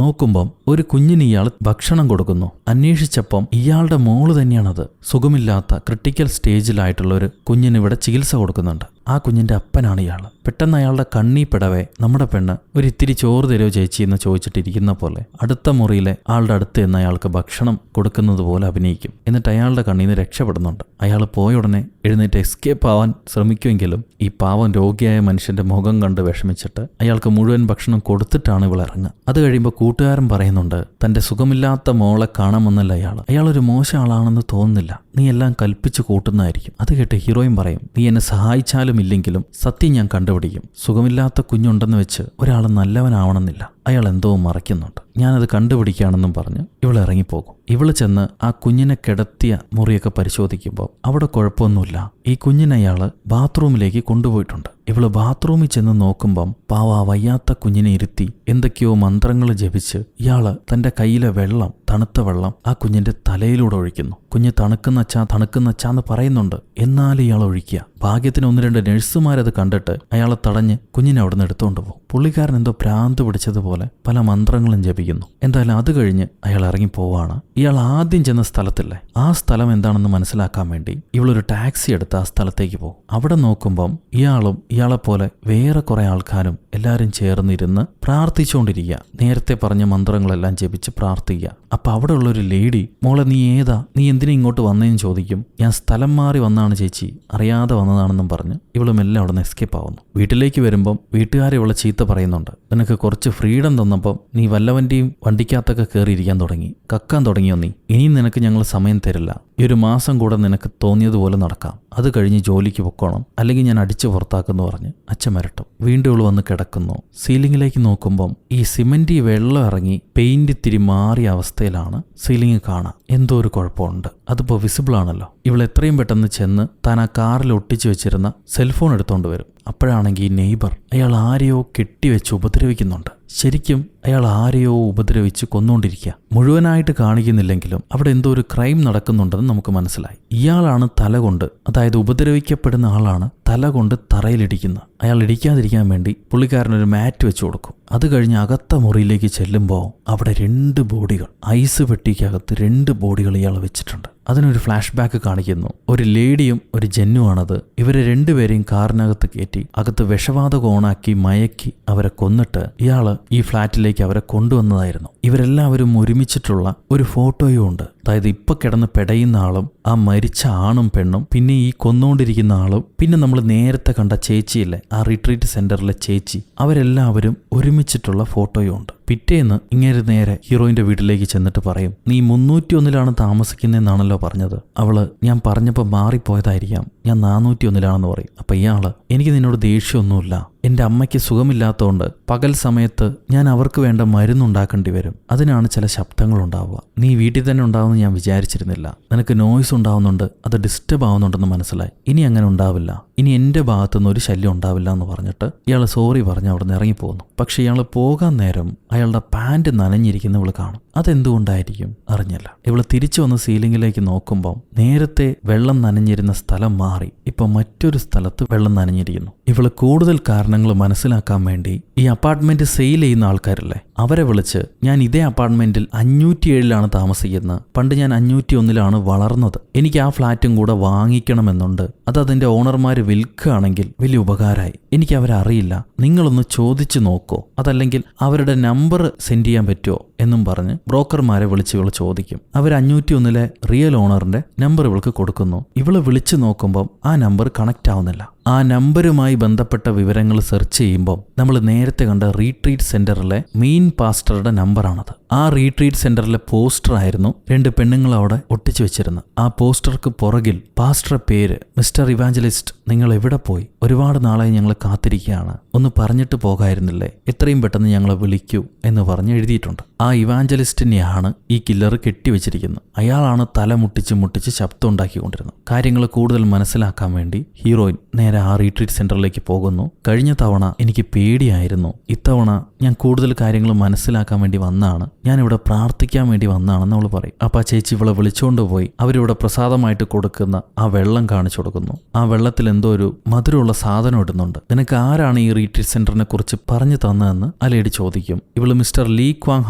നോക്കുമ്പം ഒരു കുഞ്ഞിന് ഇയാൾ ഭക്ഷണം കൊടുക്കുന്നു. അന്വേഷിച്ചപ്പം ഇയാളുടെ മോള് തന്നെയാണത്. സുഖമില്ലാത്ത ക്രിട്ടിക്കൽ സ്റ്റേജിലായിട്ടുള്ള ഒരു കുഞ്ഞിന് ഇവിടെ ചികിത്സ കൊടുക്കുന്നുണ്ട്. ആ കുഞ്ഞിന്റെ അപ്പനാണ് ഇയാൾ. പെട്ടെന്ന് അയാളുടെ കണ്ണീ പെടവേ നമ്മുടെ പെണ്ണ് ഒരു ഇത്തിരി ചോറ് തരുമോ ചേച്ചി എന്ന് ചോദിച്ചിട്ടിരിക്കുന്ന പോലെ അടുത്ത മുറിയിലെ ആളുടെ അടുത്ത് നിന്ന് അയാൾക്ക് ഭക്ഷണം കൊടുക്കുന്നത് പോലെ അഭിനയിക്കും. എന്നിട്ട് അയാളുടെ കണ്ണിൽ നിന്ന് രക്ഷപ്പെടുന്നുണ്ട്. അയാൾ പോയ ഉടനെ എഴുന്നേറ്റ് എസ്കേപ്പ് ആവാൻ ശ്രമിക്കുമെങ്കിലും ഈ പാവം രോഗിയായ മനുഷ്യന്റെ മുഖം കണ്ട് വിഷമിച്ചിട്ട് അയാൾക്ക് മുഴുവൻ ഭക്ഷണം കൊടുത്തിട്ടാണ് ഇവൾ ഇറങ്ങുക. അത് കഴിയുമ്പോൾ കൂട്ടുകാരൻ പറയുന്നുണ്ട്, തന്റെ സുഖമില്ലാത്ത മോളെ കാണാമെന്നല്ല അയാളൊരു മോശം ആളാണെന്ന് തോന്നുന്നില്ല, നീ എല്ലാം കൽപ്പിച്ചു കൂട്ടുന്നതായിരിക്കും. അത് കേട്ട് ഹീറോയും പറയും, നീ എന്നെ സഹായിച്ചാലും ഇല്ലെങ്കിലും സത്യം ഞാൻ കണ്ടുപിടിക്കും. സുഖമില്ലാത്ത കുഞ്ഞുണ്ടെന്ന് വെച്ച് ഒരാൾ നല്ലവനാവണമെന്നില്ല, അയാൾ എന്തോ മറയ്ക്കുന്നുണ്ട്, ഞാനത് കണ്ടുപിടിക്കുകയാണെന്നും പറഞ്ഞ് ഇവൾ ഇറങ്ങിപ്പോകും. ഇവള് ചെന്ന് ആ കുഞ്ഞിനെ കിടത്തിയ മുറിയൊക്കെ പരിശോധിക്കുമ്പോൾ അവിടെ കുഴപ്പമൊന്നുമില്ല. ഈ കുഞ്ഞിനെ അയാള് ബാത്റൂമിലേക്ക് കൊണ്ടുപോയിട്ടുണ്ട്. ഇവള് ബാത്റൂമിൽ ചെന്ന് നോക്കുമ്പം പാവ വയ്യാത്ത കുഞ്ഞിനെ ഇരുത്തി എന്തൊക്കെയോ മന്ത്രങ്ങൾ ജപിച്ച് ഇയാള് തന്റെ കയ്യിലെ വെള്ളം, തണുത്ത വെള്ളം ആ കുഞ്ഞിന്റെ തലയിലൂടെ ഒഴിക്കുന്നു. കുഞ്ഞ് തണുക്കുന്നച്ചാന്ന് പറയുന്നുണ്ട്, എന്നാലും ഇയാൾ ഒഴിക്കുക. ഭാഗ്യത്തിന് 1-2 നഴ്സുമാരത് കണ്ടിട്ട് അയാളെ തടഞ്ഞ് കുഞ്ഞിനെ അവിടെ നിന്ന് എടുത്തുകൊണ്ട് പോകും. പുള്ളിക്കാരൻ എന്തോ ഭ്രാന്ത് പിടിച്ചതുപോലെ പല മന്ത്രങ്ങളും ജപിക്കുന്നു. എന്തായാലും അത് കഴിഞ്ഞ് അയാൾ ഇറങ്ങിപ്പോവാണ്. ഇയാൾ ആദ്യം ചെന്ന സ്ഥലത്തില്ലേ, ആ സ്ഥലം എന്താണെന്ന് മനസ്സിലാക്കാൻ വേണ്ടി ഇവളൊരു ടാക്സി എടുത്ത് ആ സ്ഥലത്തേക്ക് പോകും. അവിടെ നോക്കുമ്പം ഇയാളും ഇയാളെപ്പോലെ വേറെ കുറെ ആൾക്കാരും എല്ലാവരും ചേർന്നിരുന്ന് പ്രാർത്ഥിച്ചുകൊണ്ടിരിക്കുക. നേരത്തെ പറഞ്ഞ മന്ത്രങ്ങളെല്ലാം ജപിച്ച് പ്രാർത്ഥിക്കുക. അപ്പൊ അവിടെ ഉള്ളൊരു ലേഡി, മോളെ നീ ഏതാ, നീ എന്തിനാ ഇങ്ങോട്ട് വന്നതെന്ന് ചോദിക്കും. ഞാൻ സ്ഥലം മാറി വന്നാണ് ചേച്ചി, അറിയാതെ വന്നതാണെന്നും പറഞ്ഞ് ഇവളും എല്ലാം അവിടെ നിന്ന് എസ്കേപ്പ് ആവുന്നു. വീട്ടിലേക്ക് വരുമ്പം വീട്ടുകാരെ ഇവളെ ചീത്ത പറയുന്നുണ്ട്. നിനക്ക് കുറച്ച് ഫ്രീഡം തന്നപ്പം നീ വല്ലവന്റെയും വണ്ടിക്കകത്തൊക്കെ കയറിയിരിക്കാൻ തുടങ്ങി, കക്കാൻ തുടങ്ങിയോ നീ, ഇനിയും നിനക്ക് ഞങ്ങൾ സമയം തരില്ല, ഈ 1 മാസം കൂടെ നിനക്ക് തോന്നിയതുപോലെ നടക്കാം, അത് കഴിഞ്ഞ് ജോലിക്ക് പൊക്കോണം, അല്ലെങ്കിൽ ഞാൻ അടിച്ചു പുറത്താക്കുന്നു പറഞ്ഞ് അച്ഛൻ വരട്ടും. വീണ്ടും ഇവള് വന്ന് കിടക്കുന്നു. സീലിംഗിലേക്ക് നോക്കുമ്പം ഈ സിമന്റ് വെള്ളം ഇറങ്ങി പെയിന്റ് ഇത്തിരി മാറിയ അവസ്ഥയിലാണ് സീലിംഗ് കാണാം. എന്തോ ഒരു കുഴപ്പമുണ്ട്. അതിപ്പോ വിസിബിൾ ആണല്ലോ. ഇവൾ എത്രയും പെട്ടെന്ന് ചെന്ന് താൻ ആ കാറിൽ ഒട്ടിച്ചു വെച്ചിരുന്ന സെൽഫോൺ എടുത്തോണ്ട് വരും. അപ്പോഴാണെങ്കിൽ ഈ നെയ്ബർ അയാൾ ആരെയോ കെട്ടിവെച്ച് ഉപദ്രവിക്കുന്നുണ്ട്. ശരിക്കും അയാൾ ആരെയോ ഉപദ്രവിച്ച് കൊന്നുകൊണ്ടിരിക്കുക. മുഴുവനായിട്ട് കാണിക്കുന്നില്ലെങ്കിലും അവിടെ എന്തോ ഒരു ക്രൈം നടക്കുന്നുണ്ടെന്ന് നമുക്ക് മനസ്സിലായി. ഇയാളാണ് തല കൊണ്ട്, അതായത് ഉപദ്രവിക്കപ്പെടുന്ന ആളാണ് തല കൊണ്ട് തറയിലിടിക്കുന്നത്. അയാൾ ഇടിക്കാതിരിക്കാൻ വേണ്ടി പുള്ളിക്കാരനൊരു മാറ്റ് വെച്ച് കൊടുക്കും. അത് കഴിഞ്ഞ് അകത്ത മുറിയിലേക്ക് ചെല്ലുമ്പോൾ അവിടെ 2 ബോഡികൾ, ഐസ് പെട്ടിക്കകത്ത് 2 ബോഡികൾ ഇയാൾ വെച്ചിട്ടുണ്ട്. അതിനൊരു ഫ്ലാഷ് ബാക്ക് കാണിക്കുന്നു. ഒരു ലേഡിയും ഒരു ജെന്നുമാണത്. ഇവരെ 2 പേരെയും കാറിനകത്ത് കയറ്റി അകത്ത് വിഷവാതകം ഓണാക്കി മയക്കി അവരെ കൊന്നിട്ട് ഇയാള് ഈ ഫ്ലാറ്റിലേക്ക് അവരെ കൊണ്ടുവന്നതായിരുന്നു. ഇവരെല്ലാവരും ഒരുമിച്ചിട്ടുള്ള ഒരു ഫോട്ടോയും ഉണ്ട്. അതായത് ഇപ്പൊ കിടന്ന് പെടയുന്ന ആളും ആ മരിച്ച ആണും പെണ്ണും, പിന്നെ ഈ കൊന്നുകൊണ്ടിരിക്കുന്ന ആളും, പിന്നെ നമ്മൾ നേരത്തെ കണ്ട ചേച്ചിയില്ലേ, ആ റിട്രീറ്റ് സെന്ററിലെ ചേച്ചി, അവരെല്ലാവരും ഒരുമിച്ചിട്ടുള്ള ഫോട്ടോയും ഉണ്ട്. പിറ്റേന്ന് ഇങ്ങനെ നേരെ ഹീറോയിന്റെ വീട്ടിലേക്ക് ചെന്നിട്ട് പറയും, നീ 301 താമസിക്കുന്നതെന്നാണല്ലോ പറഞ്ഞത്. അവള് ഞാൻ പറഞ്ഞപ്പോൾ മാറിപ്പോയതായിരിക്കാം, ഞാൻ 401 പറയും. അപ്പൊ ഇയാള്, എനിക്ക് നിന്നോട് ദേഷ്യമൊന്നുമില്ല, എൻ്റെ അമ്മയ്ക്ക് സുഖമില്ലാത്തതുകൊണ്ട് പകൽ സമയത്ത് ഞാൻ അവർക്ക് വേണ്ട മരുന്നുണ്ടാക്കേണ്ടി വരും, അതിനാണ് ചില ശബ്ദങ്ങൾ ഉണ്ടാവുക. നീ വീട്ടിൽ തന്നെ ഉണ്ടാവുമെന്ന് ഞാൻ വിചാരിച്ചിരുന്നില്ല, നിനക്ക് നോയ്സ് ഉണ്ടാവുന്നുണ്ട്, അത് ഡിസ്റ്റർബ് ആവുന്നുണ്ടെന്ന് മനസ്സിലായി, ഇനി അങ്ങനെ ഉണ്ടാവില്ല, ഇനി എൻ്റെ ഭാഗത്തുനിന്ന് ഒരു ശല്യം ഉണ്ടാവില്ല എന്ന് പറഞ്ഞിട്ട് ഇയാൾ സോറി പറഞ്ഞ് അവിടെ നിന്ന് ഇറങ്ങിപ്പോകുന്നു. പക്ഷെ ഇയാൾ പോകാൻ നേരം അയാളുടെ പാൻറ് നനഞ്ഞിരിക്കുന്ന ഇവള് കാണും. അതെന്തുകൊണ്ടായിരിക്കും അറിഞ്ഞില്ല. ഇവള് തിരിച്ചു വന്ന് സീലിംഗിലേക്ക് നോക്കുമ്പോൾ നേരത്തെ വെള്ളം നനഞ്ഞിരുന്ന സ്ഥലം മാറി ഇപ്പൊ മറ്റൊരു സ്ഥലത്ത് വെള്ളം നനഞ്ഞിരിക്കുന്നു. ഇവള് കൂടുതൽ കാരണങ്ങൾ മനസ്സിലാക്കാൻ വേണ്ടി ഈ അപ്പാർട്ട്മെന്റ് സെയിൽ ചെയ്യുന്ന ആൾക്കാരില്ലേ, അവരെ വിളിച്ച്, ഞാൻ ഇതേ അപ്പാർട്ട്മെന്റിൽ 507 താമസിക്കുന്നത്, പണ്ട് ഞാൻ 501 വളർന്നത്, എനിക്ക് ആ ഫ്ലാറ്റും കൂടെ വാങ്ങിക്കണമെന്നുണ്ട്, അത് അതിന്റെ ഓണർമാര് വിൽക്കുകയാണെങ്കിൽ വലിയ ഉപകാരമായി, എനിക്ക് അവരെ അറിയില്ല, നിങ്ങളൊന്ന് ചോദിച്ചു നോക്കോ, അതല്ലെങ്കിൽ അവരുടെ നമ്പർ സെൻഡ് ചെയ്യാൻ പറ്റുമോ എന്നും പറഞ്ഞ് ബ്രോക്കർമാരെ വിളിച്ച് ഇവള് ചോദിക്കും. അവർ 501 റിയൽ ഓണറിന്റെ നമ്പർ ഇവൾക്ക് കൊടുക്കുന്നു. ഇവള് വിളിച്ചു നോക്കുമ്പോൾ ആ നമ്പർ കണക്റ്റ് ആവുന്നില്ല. ആ നമ്പരുമായി ബന്ധപ്പെട്ട വിവരങ്ങൾ സെർച്ച് ചെയ്യുമ്പോൾ നമ്മൾ നേരത്തെ കണ്ട റീട്രീറ്റ് സെന്ററിലെ മെയിൻ പാസ്റ്ററുടെ നമ്പറാണത്. ആ റീട്രീറ്റ് സെന്ററിലെ പോസ്റ്റർ ആയിരുന്നു 2 പെണ്ണുങ്ങൾ അവിടെ ഒട്ടിച്ചു വെച്ചിരുന്നത്. ആ പോസ്റ്റർക്ക് പുറകിൽ പാസ്റ്ററുടെ പേര്, മിസ്റ്റർ ഇവാഞ്ചലിസ്റ്റ്, നിങ്ങൾ എവിടെ പോയി, ഒരുപാട് നാളായി ഞങ്ങൾ കാത്തിരിക്കുകയാണ്, ഒന്ന് പറഞ്ഞിട്ട് പോകായിരുന്നില്ലേ, എത്രയും പെട്ടെന്ന് ഞങ്ങളെ വിളിക്കൂ എന്ന് പറഞ്ഞ് എഴുതിയിട്ടുണ്ട്. ആ ഇവാഞ്ചലിസ്റ്റിനെയാണ് ഈ കില്ലർ കെട്ടിവെച്ചിരിക്കുന്നത്. അയാളാണ് തല മുട്ടിച്ച് ശബ്ദം ഉണ്ടാക്കിക്കൊണ്ടിരുന്നത്. കാര്യങ്ങൾ കൂടുതൽ മനസ്സിലാക്കാൻ വേണ്ടി ഹീറോയിൻ നേരെ ആ റീട്രീറ്റ് സെന്ററിലേക്ക് പോകുന്നു. കഴിഞ്ഞ തവണ എനിക്ക് പേടിയായിരുന്നു, ഇത്തവണ ഞാൻ കൂടുതൽ കാര്യങ്ങൾ മനസ്സിലാക്കാൻ വേണ്ടി വന്നാണ്, ഞാനിവിടെ പ്രാർത്ഥിക്കാൻ വേണ്ടി വന്നാണെന്ന് അവൾ പറയും. അപ്പൊ ആ ചേച്ചി ഇവളെ വിളിച്ചുകൊണ്ട് പോയി അവരിവിടെ പ്രസാദമായിട്ട് കൊടുക്കുന്ന ആ വെള്ളം കാണിച്ചു കൊടുക്കുന്നു. ആ വെള്ളത്തിൽ എന്തോ ഒരു മധുരമുള്ള സാധനം ഇടുന്നുണ്ട്. നിനക്ക് ആരാണ് ഈ റീട്രീറ്റ് സെന്ററിനെ കുറിച്ച് പറഞ്ഞു തന്നതെന്ന് ആ ലേഡി ചോദിക്കും. ഇവള് മിസ്റ്റർ ലീ ക്വാങ്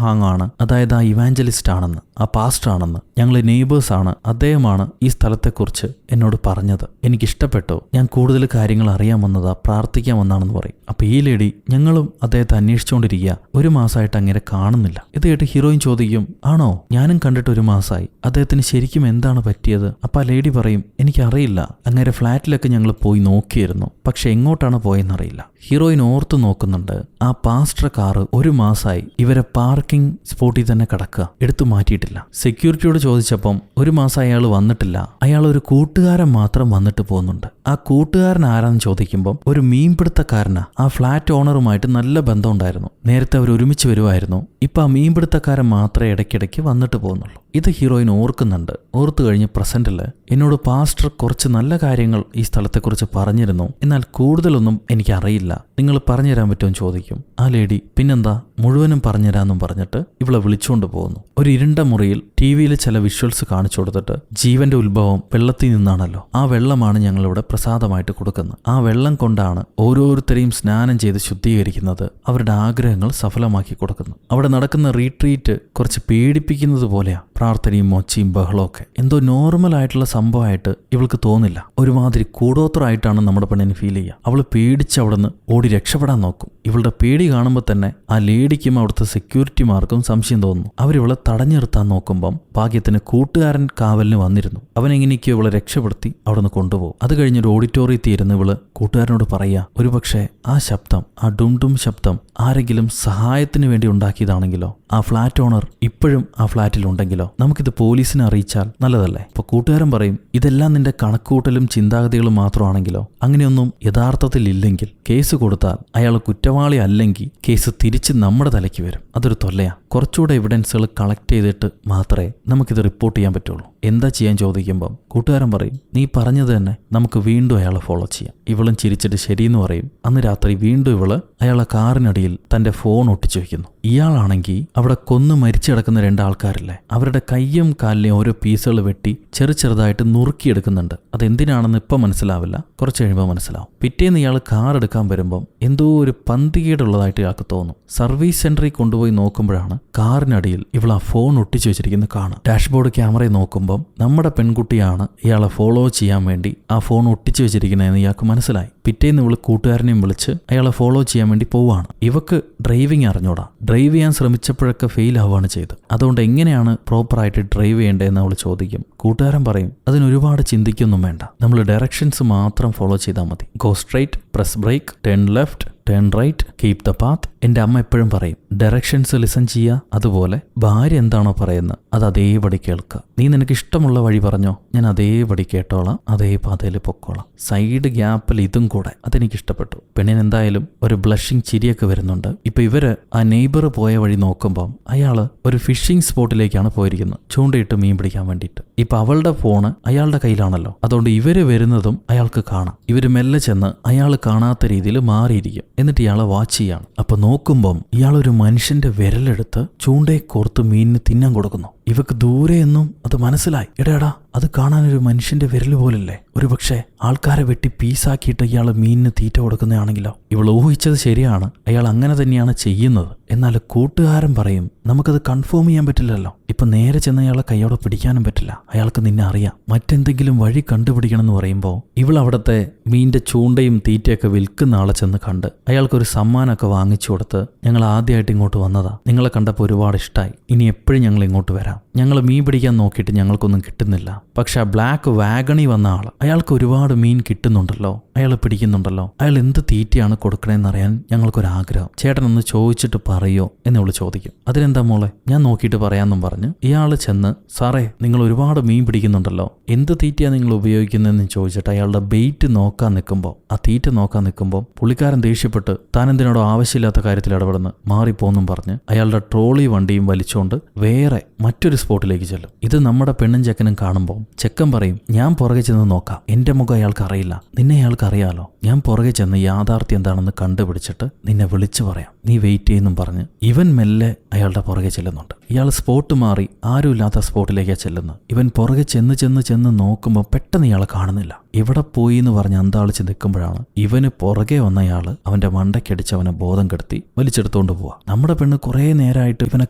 ഹാങ് ആണ്, അതായത് ആ ഇവാഞ്ചലിസ്റ്റ് ആണെന്ന്, ആ പാസ്റ്റർ ആണെന്ന്, ഞങ്ങൾ നെയ്ബേഴ്സ് ആണ്, അദ്ദേഹമാണ് ഈ സ്ഥലത്തെക്കുറിച്ച് എന്നോട് പറഞ്ഞത്, എനിക്കിഷ്ടപ്പെട്ടു, ഞാൻ കൂടുതൽ കാര്യങ്ങൾ അറിയാൻ വന്നതാ, പ്രാർത്ഥിക്കാൻ വന്നാണെന്ന് പറയും. അപ്പൊ ഈ ലേഡി, ഞങ്ങളും അദ്ദേഹത്തെ അന്വേഷിച്ചുകൊണ്ടിരിക്കുക, 1 മാസമായിട്ട് അങ്ങനെ കാണുന്നില്ല. ഇത് കേട്ട് ഹീറോയിൻ ചോദിക്കും, ആണോ, ഞാനും കണ്ടിട്ട് 1 മാസമായി, അദ്ദേഹത്തിന് ശരിക്കും എന്താണ് പറ്റിയത്? അപ്പൊ ആ ലേഡി പറയും, എനിക്കറിയില്ല, അങ്ങനെ ഫ്ലാറ്റിലൊക്കെ ഞങ്ങൾ പോയി നോക്കിയിരുന്നു, പക്ഷെ എങ്ങോട്ടാണ് പോയെന്നറിയില്ല. ഹീറോയിൻ ഓർത്തു നോക്കുന്നുണ്ട്, ആ പാസ്റ്റർ കാറ് 1 മാസമായി ഇവരെ പാർക്കിംഗ് സ്പോട്ടിൽ തന്നെ കിടക്കുക, എടുത്തു മാറ്റിയിട്ടില്ല. സെക്യൂരിറ്റിയോട് ചോദിച്ചപ്പം 1 മാസം അയാൾ വന്നിട്ടില്ല, അയാൾ ഒരു കൂട്ടുകാരൻ മാത്രം വന്നിട്ട് പോകുന്നുണ്ട്. ആ കൂട്ടുകാരൻ ആരാന്ന് ചോദിക്കുമ്പോൾ ഒരു മീൻപിടുത്തക്കാരനാ. ആ ഫ്ലാറ്റ് ഓണറുമായിട്ട് നല്ല ബന്ധം ഉണ്ടായിരുന്നു, നേരത്തെ അവർ ഒരുമിച്ച് വരുമായിരുന്നു. ഇപ്പൊ ആ മീൻപിടുത്തക്കാരൻ മാത്രമേ ഇടയ്ക്കിടയ്ക്ക് വന്നിട്ട് പോകുന്നുള്ളൂ. ഇത് ഹീറോയിൻ ഓർക്കുന്നുണ്ട്. ഓർത്തു കഴിഞ്ഞ് പ്രസന്റില്, എന്നോട് പാസ്റ്റർ കുറച്ച് നല്ല കാര്യങ്ങൾ ഈ സ്ഥലത്തെക്കുറിച്ച് പറഞ്ഞിരുന്നു, എന്നാൽ കൂടുതലൊന്നും എനിക്കറിയില്ല, നിങ്ങൾ പറഞ്ഞുതരാൻ പറ്റുമെന്ന് ചോദിക്കും. ആ ലേഡി, പിന്നെന്താ, മുഴുവനും പറഞ്ഞുതരാമെന്നും പറഞ്ഞിട്ട് ഇവളെ വിളിച്ചുകൊണ്ട് പോകുന്നു. ഒരു ഇരുണ്ട മുറിയിൽ ടിവിയിൽ ചില വിഷ്വൽസ് കാണിച്ചു കൊടുത്തിട്ട്, ജീവന്റെ ഉത്ഭവം വെള്ളത്തിൽ നിന്നാണല്ലോ, ആ വെള്ളമാണ് ഞങ്ങളിവിടെ പ്രസാദമായിട്ട് കൊടുക്കുന്നത്, ആ വെള്ളം കൊണ്ടാണ് ഓരോരുത്തരെയും സ്നാനം ചെയ്ത് ശുദ്ധീകരിക്കുന്നത്, അവരുടെ ആഗ്രഹങ്ങൾ സഫലമാക്കി കൊടുക്കുന്നു. അവിടെ നടക്കുന്ന റീട്രീറ്റ് കുറച്ച് പേടിപ്പിക്കുന്നത് പോലെയാ, പ്രാർത്ഥനയും മൊച്ചയും ബഹളമൊക്കെ. എന്തോ നോർമൽ ആയിട്ടുള്ള സംഭവമായിട്ട് ഇവൾക്ക് തോന്നില്ല, ഒരുമാതിരി കൂടോത്രമായിട്ടാണ് നമ്മുടെ പെണ്ണിന് ഫീൽ ചെയ്യുക. അവള് പേടിച്ച് അവിടെ നിന്ന് ഓടി രക്ഷപ്പെടാൻ നോക്കും. ഇവളുടെ പേടി കാണുമ്പോൾ തന്നെ ആ ലേഡിക്കും അവിടുത്തെ സെക്യൂരിറ്റിമാർക്കും സംശയം തോന്നുന്നു. അവരിവളെ തടഞ്ഞു നിർത്താൻ നോക്കുമ്പം ഭാഗ്യത്തിന് കൂട്ടുകാരൻ കാവലിന് വന്നിരുന്നു. അവനെങ്ങനെയൊക്കെയോ ഇവളെ രക്ഷപ്പെടുത്തി അവിടെ നിന്ന് കൊണ്ടുപോകും. അത് കഴിഞ്ഞൊരു ഓഡിറ്റോറിയത്തിൽ ഇരുന്ന് ഇവള് കൂട്ടുകാരനോട് പറയാ, ഒരുപക്ഷെ ആ ശബ്ദം, ആ ഡും ശബ്ദം ആരെങ്കിലും സഹായത്തിന് വേണ്ടി ഉണ്ടാക്കിയതാണെങ്കിലോ, ആ ഫ്ലാറ്റ് ഓണർ ഇപ്പോഴും ആ ഫ്ലാറ്റിലുണ്ടെങ്കിലോ, നമുക്കിത് പോലീസിനെ അറിയിച്ചാൽ നല്ലതല്ലേ? അപ്പൊ കൂട്ടുകാരൻ പറയും, ഇതെല്ലാം നിന്റെ കണക്കൂട്ടലും ചിന്താഗതികളും മാത്രമാണെങ്കിലോ, അങ്ങനെയൊന്നും യഥാർത്ഥത്തിൽ ഇല്ലെങ്കിൽ കേസ് കൊടുത്താൽ അയാൾ കുറ്റവാളി അല്ലെങ്കിൽ കേസ് തിരിച്ച് നമ്മുടെ തലയ്ക്ക് വരും, അതൊരു തൊല്ലയാ. കുറച്ചുകൂടെ എവിഡൻസുകൾ കളക്ട് ചെയ്തിട്ട് മാത്രമേ നമുക്കിത് റിപ്പോർട്ട് ചെയ്യാൻ പറ്റുള്ളൂ. എന്താ ചെയ്യാൻ ചോദിക്കുമ്പം കൂട്ടുകാരൻ പറയും, നീ പറഞ്ഞത് തന്നെ, നമുക്ക് വീണ്ടും അയാളെ ഫോളോ ചെയ്യാം. ഇവളും ചിരിച്ചിട്ട് ശരിയെന്ന് പറയും. അന്ന് രാത്രി വീണ്ടും ഇവള് അയാളെ കാറിനടിയിൽ തന്റെ ഫോൺ ഒട്ടിച്ചു വയ്ക്കുന്നു. ഇയാളാണെങ്കിൽ അവിടെ കൊന്നു മരിച്ചു കിടക്കുന്ന 2 ആൾക്കാരില്ലേ, അവരുടെ കയ്യും കാലിലെയും ഓരോ പീസുകൾ വെട്ടി ചെറുതായിട്ട് നുറുക്കിയെടുക്കുന്നുണ്ട്. അതെന്തിനാണെന്ന് ഇപ്പം മനസ്സിലാവില്ല, കുറച്ച് കഴിയുമ്പോൾ മനസ്സിലാവും. പിറ്റേന്ന് ഇയാൾ കാർ എടുക്കാൻ വരുമ്പം എന്തോ ഒരു പന്തികേടുള്ളതായിട്ട് ഇയാൾക്ക് തോന്നും. സർവീസ് സെന്ററിൽ കൊണ്ടുപോയി നോക്കുമ്പോഴാണ് കാറിനടിയിൽ ഇവൾ ആ ഫോൺ ഒട്ടിച്ചു വെച്ചിരിക്കുന്നത് കാണാം. ഡാഷ്ബോർഡ് ക്യാമറയിൽ നോക്കുമ്പോൾ നോക്കുമ്പം നമ്മുടെ പെൺകുട്ടിയാണ് ഇയാളെ ഫോളോ ചെയ്യാൻ വേണ്ടി ആ ഫോൺ ഒട്ടിച്ചു വെച്ചിരിക്കുന്നതെന്ന് ഇയാൾക്ക് മനസ്സിലായി. പിറ്റേന്ന് ഇവള് കൂട്ടുകാരനെയും വിളിച്ച് അയാളെ ഫോളോ ചെയ്യാൻ വേണ്ടി പോവുകയാണ്. ഇവക്ക് ഡ്രൈവിംഗ് അറിഞ്ഞൂടാ. ഡ്രൈവ് ചെയ്യാൻ ശ്രമിച്ചപ്പോഴൊക്കെ ഫെയിൽ ആവുകയാണ് ചെയ്തത്. അതുകൊണ്ട് എങ്ങനെയാണ് പ്രോപ്പറായിട്ട് ഡ്രൈവ് ചെയ്യേണ്ടതെന്ന് അവൾ ചോദിക്കും. കൂട്ടുകാരൻ പറയും, അതിനൊരുപാട് ചിന്തിക്കൊന്നും വേണ്ട, നമ്മൾ ഡയറക്ഷൻസ് മാത്രം ഫോളോ ചെയ്താൽ മതി. Go straight, press brake, turn left, turn right, keep the path. എൻ്റെ അമ്മ എപ്പോഴും പറയും, ഡയറക്ഷൻസ് ലിസൺ ചെയ്യുക, അതുപോലെ ഭാര്യ എന്താണോ പറയുന്നത് അത് അതേപടി കേൾക്കുക. നീ നിനക്ക് ഇഷ്ടമുള്ള വഴി പറഞ്ഞോ, ഞാൻ അതേപടി കേട്ടോളാം, അതേ പാതയിൽ പൊക്കോളാം. സൈഡ് ഗ്യാപ്പിൽ ഇതും കൂടെ, അതെനിക്ക് ഇഷ്ടപ്പെട്ടു. പെണ്ണിന് എന്തായാലും ഒരു ബ്ലഷിങ് ചിരിയൊക്കെ വരുന്നുണ്ട്. ഇപ്പൊ ഇവര് ആ നെയ്ബർ പോയ വഴി നോക്കുമ്പം അയാള് ഒരു ഫിഷിംഗ് സ്പോട്ടിലേക്കാണ് പോയിരിക്കുന്നത്, ചൂണ്ടയിട്ട് മീൻ പിടിക്കാൻ വേണ്ടിയിട്ട്. ഇപ്പൊ അവളുടെ ഫോണ് അയാളുടെ കയ്യിലാണല്ലോ, അതുകൊണ്ട് ഇവര് വരുന്നതും അയാൾക്ക് കാണാം. ഇവര് മെല്ലെ ചെന്ന് അയാൾ കാണാത്ത രീതിയിൽ മാറിയിരിക്കും. എന്നിട്ട് ഇയാളെ വാച്ച് ചെയ്യാണ്. അപ്പൊ നോക്കുമ്പം ഇയാളൊരു മനുഷ്യന്റെ വിരലെടുത്ത് ചൂണ്ടയെ കോർത്ത് മീനിന് തിന്നാൻ കൊടുക്കുന്നു. ഇവക്ക് ദൂരെ എന്നും അത് മനസ്സിലായി. എടാ, അത് കാണാനൊരു മനുഷ്യന്റെ വിരൽ പോലല്ലേ? ഒരുപക്ഷെ ആൾക്കാരെ വെട്ടി പീസാക്കിയിട്ട് ഇയാൾ മീനിന് തീറ്റ കൊടുക്കുന്നതാണെങ്കിലോ? ഇവൾ ഊഹിച്ചത് ശരിയാണ്, അയാൾ അങ്ങനെ തന്നെയാണ് ചെയ്യുന്നത്. എന്നാൽ കൂട്ടുകാരൻ പറയും, നമുക്കത് കൺഫേം ചെയ്യാൻ പറ്റില്ലല്ലോ. ഇപ്പൊ നേരെ ചെന്ന് അയാളെ കൈയോടെ പിടിക്കാനും പറ്റില്ല, അയാൾക്ക് നിന്നെ അറിയാം. മറ്റെന്തെങ്കിലും വഴി കണ്ടുപിടിക്കണം എന്ന് പറയുമ്പോൾ ഇവൾ അവിടുത്തെ മീനിന്റെ ചൂണ്ടയും തീറ്റയൊക്കെ വിൽക്കുന്ന ആളെ ചെന്ന് കണ്ട് അയാൾക്കൊരു സമ്മാനമൊക്കെ വാങ്ങിച്ചു കൊടുത്ത്, ഞങ്ങൾ ആദ്യമായിട്ട് ഇങ്ങോട്ട് വന്നതാ, നിങ്ങളെ കണ്ടപ്പോൾ ഒരുപാട് ഇഷ്ടമായി, ഇനി എപ്പോഴും ഞങ്ങൾ ഇങ്ങോട്ട് വരാം. ഞങ്ങൾ മീൻ പിടിക്കാൻ നോക്കിയിട്ട് ഞങ്ങൾക്കൊന്നും കിട്ടുന്നില്ല. പക്ഷെ ആ ബ്ലാക്ക് വാഗണി വന്ന ആള്, അയാൾക്ക് ഒരുപാട് മീൻ കിട്ടുന്നുണ്ടല്ലോ, അയാൾ പിടിക്കുന്നുണ്ടല്ലോ, അയാൾ എന്ത് തീറ്റയാണ് കൊടുക്കണേന്നറിയാൻ ഞങ്ങൾക്കൊരാഗ്രഹം. ചേട്ടനൊന്ന് ചോദിച്ചിട്ട് പറയോ എന്ന് ചോദിക്കും. അതിനെന്താ മോളെ, ഞാൻ നോക്കിയിട്ട് പറയാമെന്നും പറഞ്ഞ് ഇയാൾ ചെന്ന്, സാറേ നിങ്ങൾ ഒരുപാട് മീൻ പിടിക്കുന്നുണ്ടല്ലോ, എന്ത് തീറ്റയാണ് നിങ്ങൾ ഉപയോഗിക്കുന്നതെന്ന് ചോദിച്ചിട്ട് അയാളുടെ ബെയ്റ്റ് നോക്കാൻ നിൽക്കുമ്പോൾ, ആ തീറ്റ നോക്കാൻ നിൽക്കുമ്പോൾ പുള്ളിക്കാരൻ ദേഷ്യപ്പെട്ട് താൻ എന്തിനോടോ ആവശ്യമില്ലാത്ത കാര്യത്തിൽ ഇടപെടുന്ന് മാറിപ്പോന്നും പറഞ്ഞ് അയാളുടെ ട്രോളി വണ്ടിയും വലിച്ചുകൊണ്ട് വേറെ മറ്റൊരു സ്പോട്ടിലേക്ക് ചെല്ലും. ഇത് നമ്മുടെ പെണ്ണും ചെക്കനും കാണുമ്പോൾ ചെക്കൻ പറയും, ഞാൻ പുറകെ ചെന്ന് നോക്കാം, എന്റെ മുഖം അയാൾക്ക് അറിയില്ല, നിന്നെ അയാൾക്ക് അറിയാലോ, ഞാൻ പുറകെ ചെന്ന് യാഥാർത്ഥ്യം എന്താണെന്ന് കണ്ടുപിടിച്ചിട്ട് നിന്നെ വിളിച്ചു പറയാം, നീ വെയിറ്റ് ചെയ്യുന്നും പറഞ്ഞ് ഇവൻ മെല്ലെ അയാളുടെ പുറകെ ചെല്ലുന്നുണ്ട്. ഇയാൾ സ്പോട്ട് മാറി ആരുമില്ലാത്ത സ്പോട്ടിലേക്കാണ് ചെല്ലുന്നത്. ഇവൻ പുറകെ ചെന്ന് നോക്കുമ്പോൾ പെട്ടെന്ന് ഇയാളെ കാണുന്നില്ല. എവിടെ പോയി എന്ന് പറഞ്ഞ് അന്താളിച്ച് നിൽക്കുമ്പോഴാണ് ഇവന് പുറകെ വന്നയാള് അവന്റെ മണ്ടയ്ക്കടിച്ച് അവനെ ബോധം കെടുത്തി വലിച്ചെടുത്തോണ്ട് പോവാ. നമ്മുടെ പെണ്ണ് കുറെ നേരമായിട്ട് ഇവനെ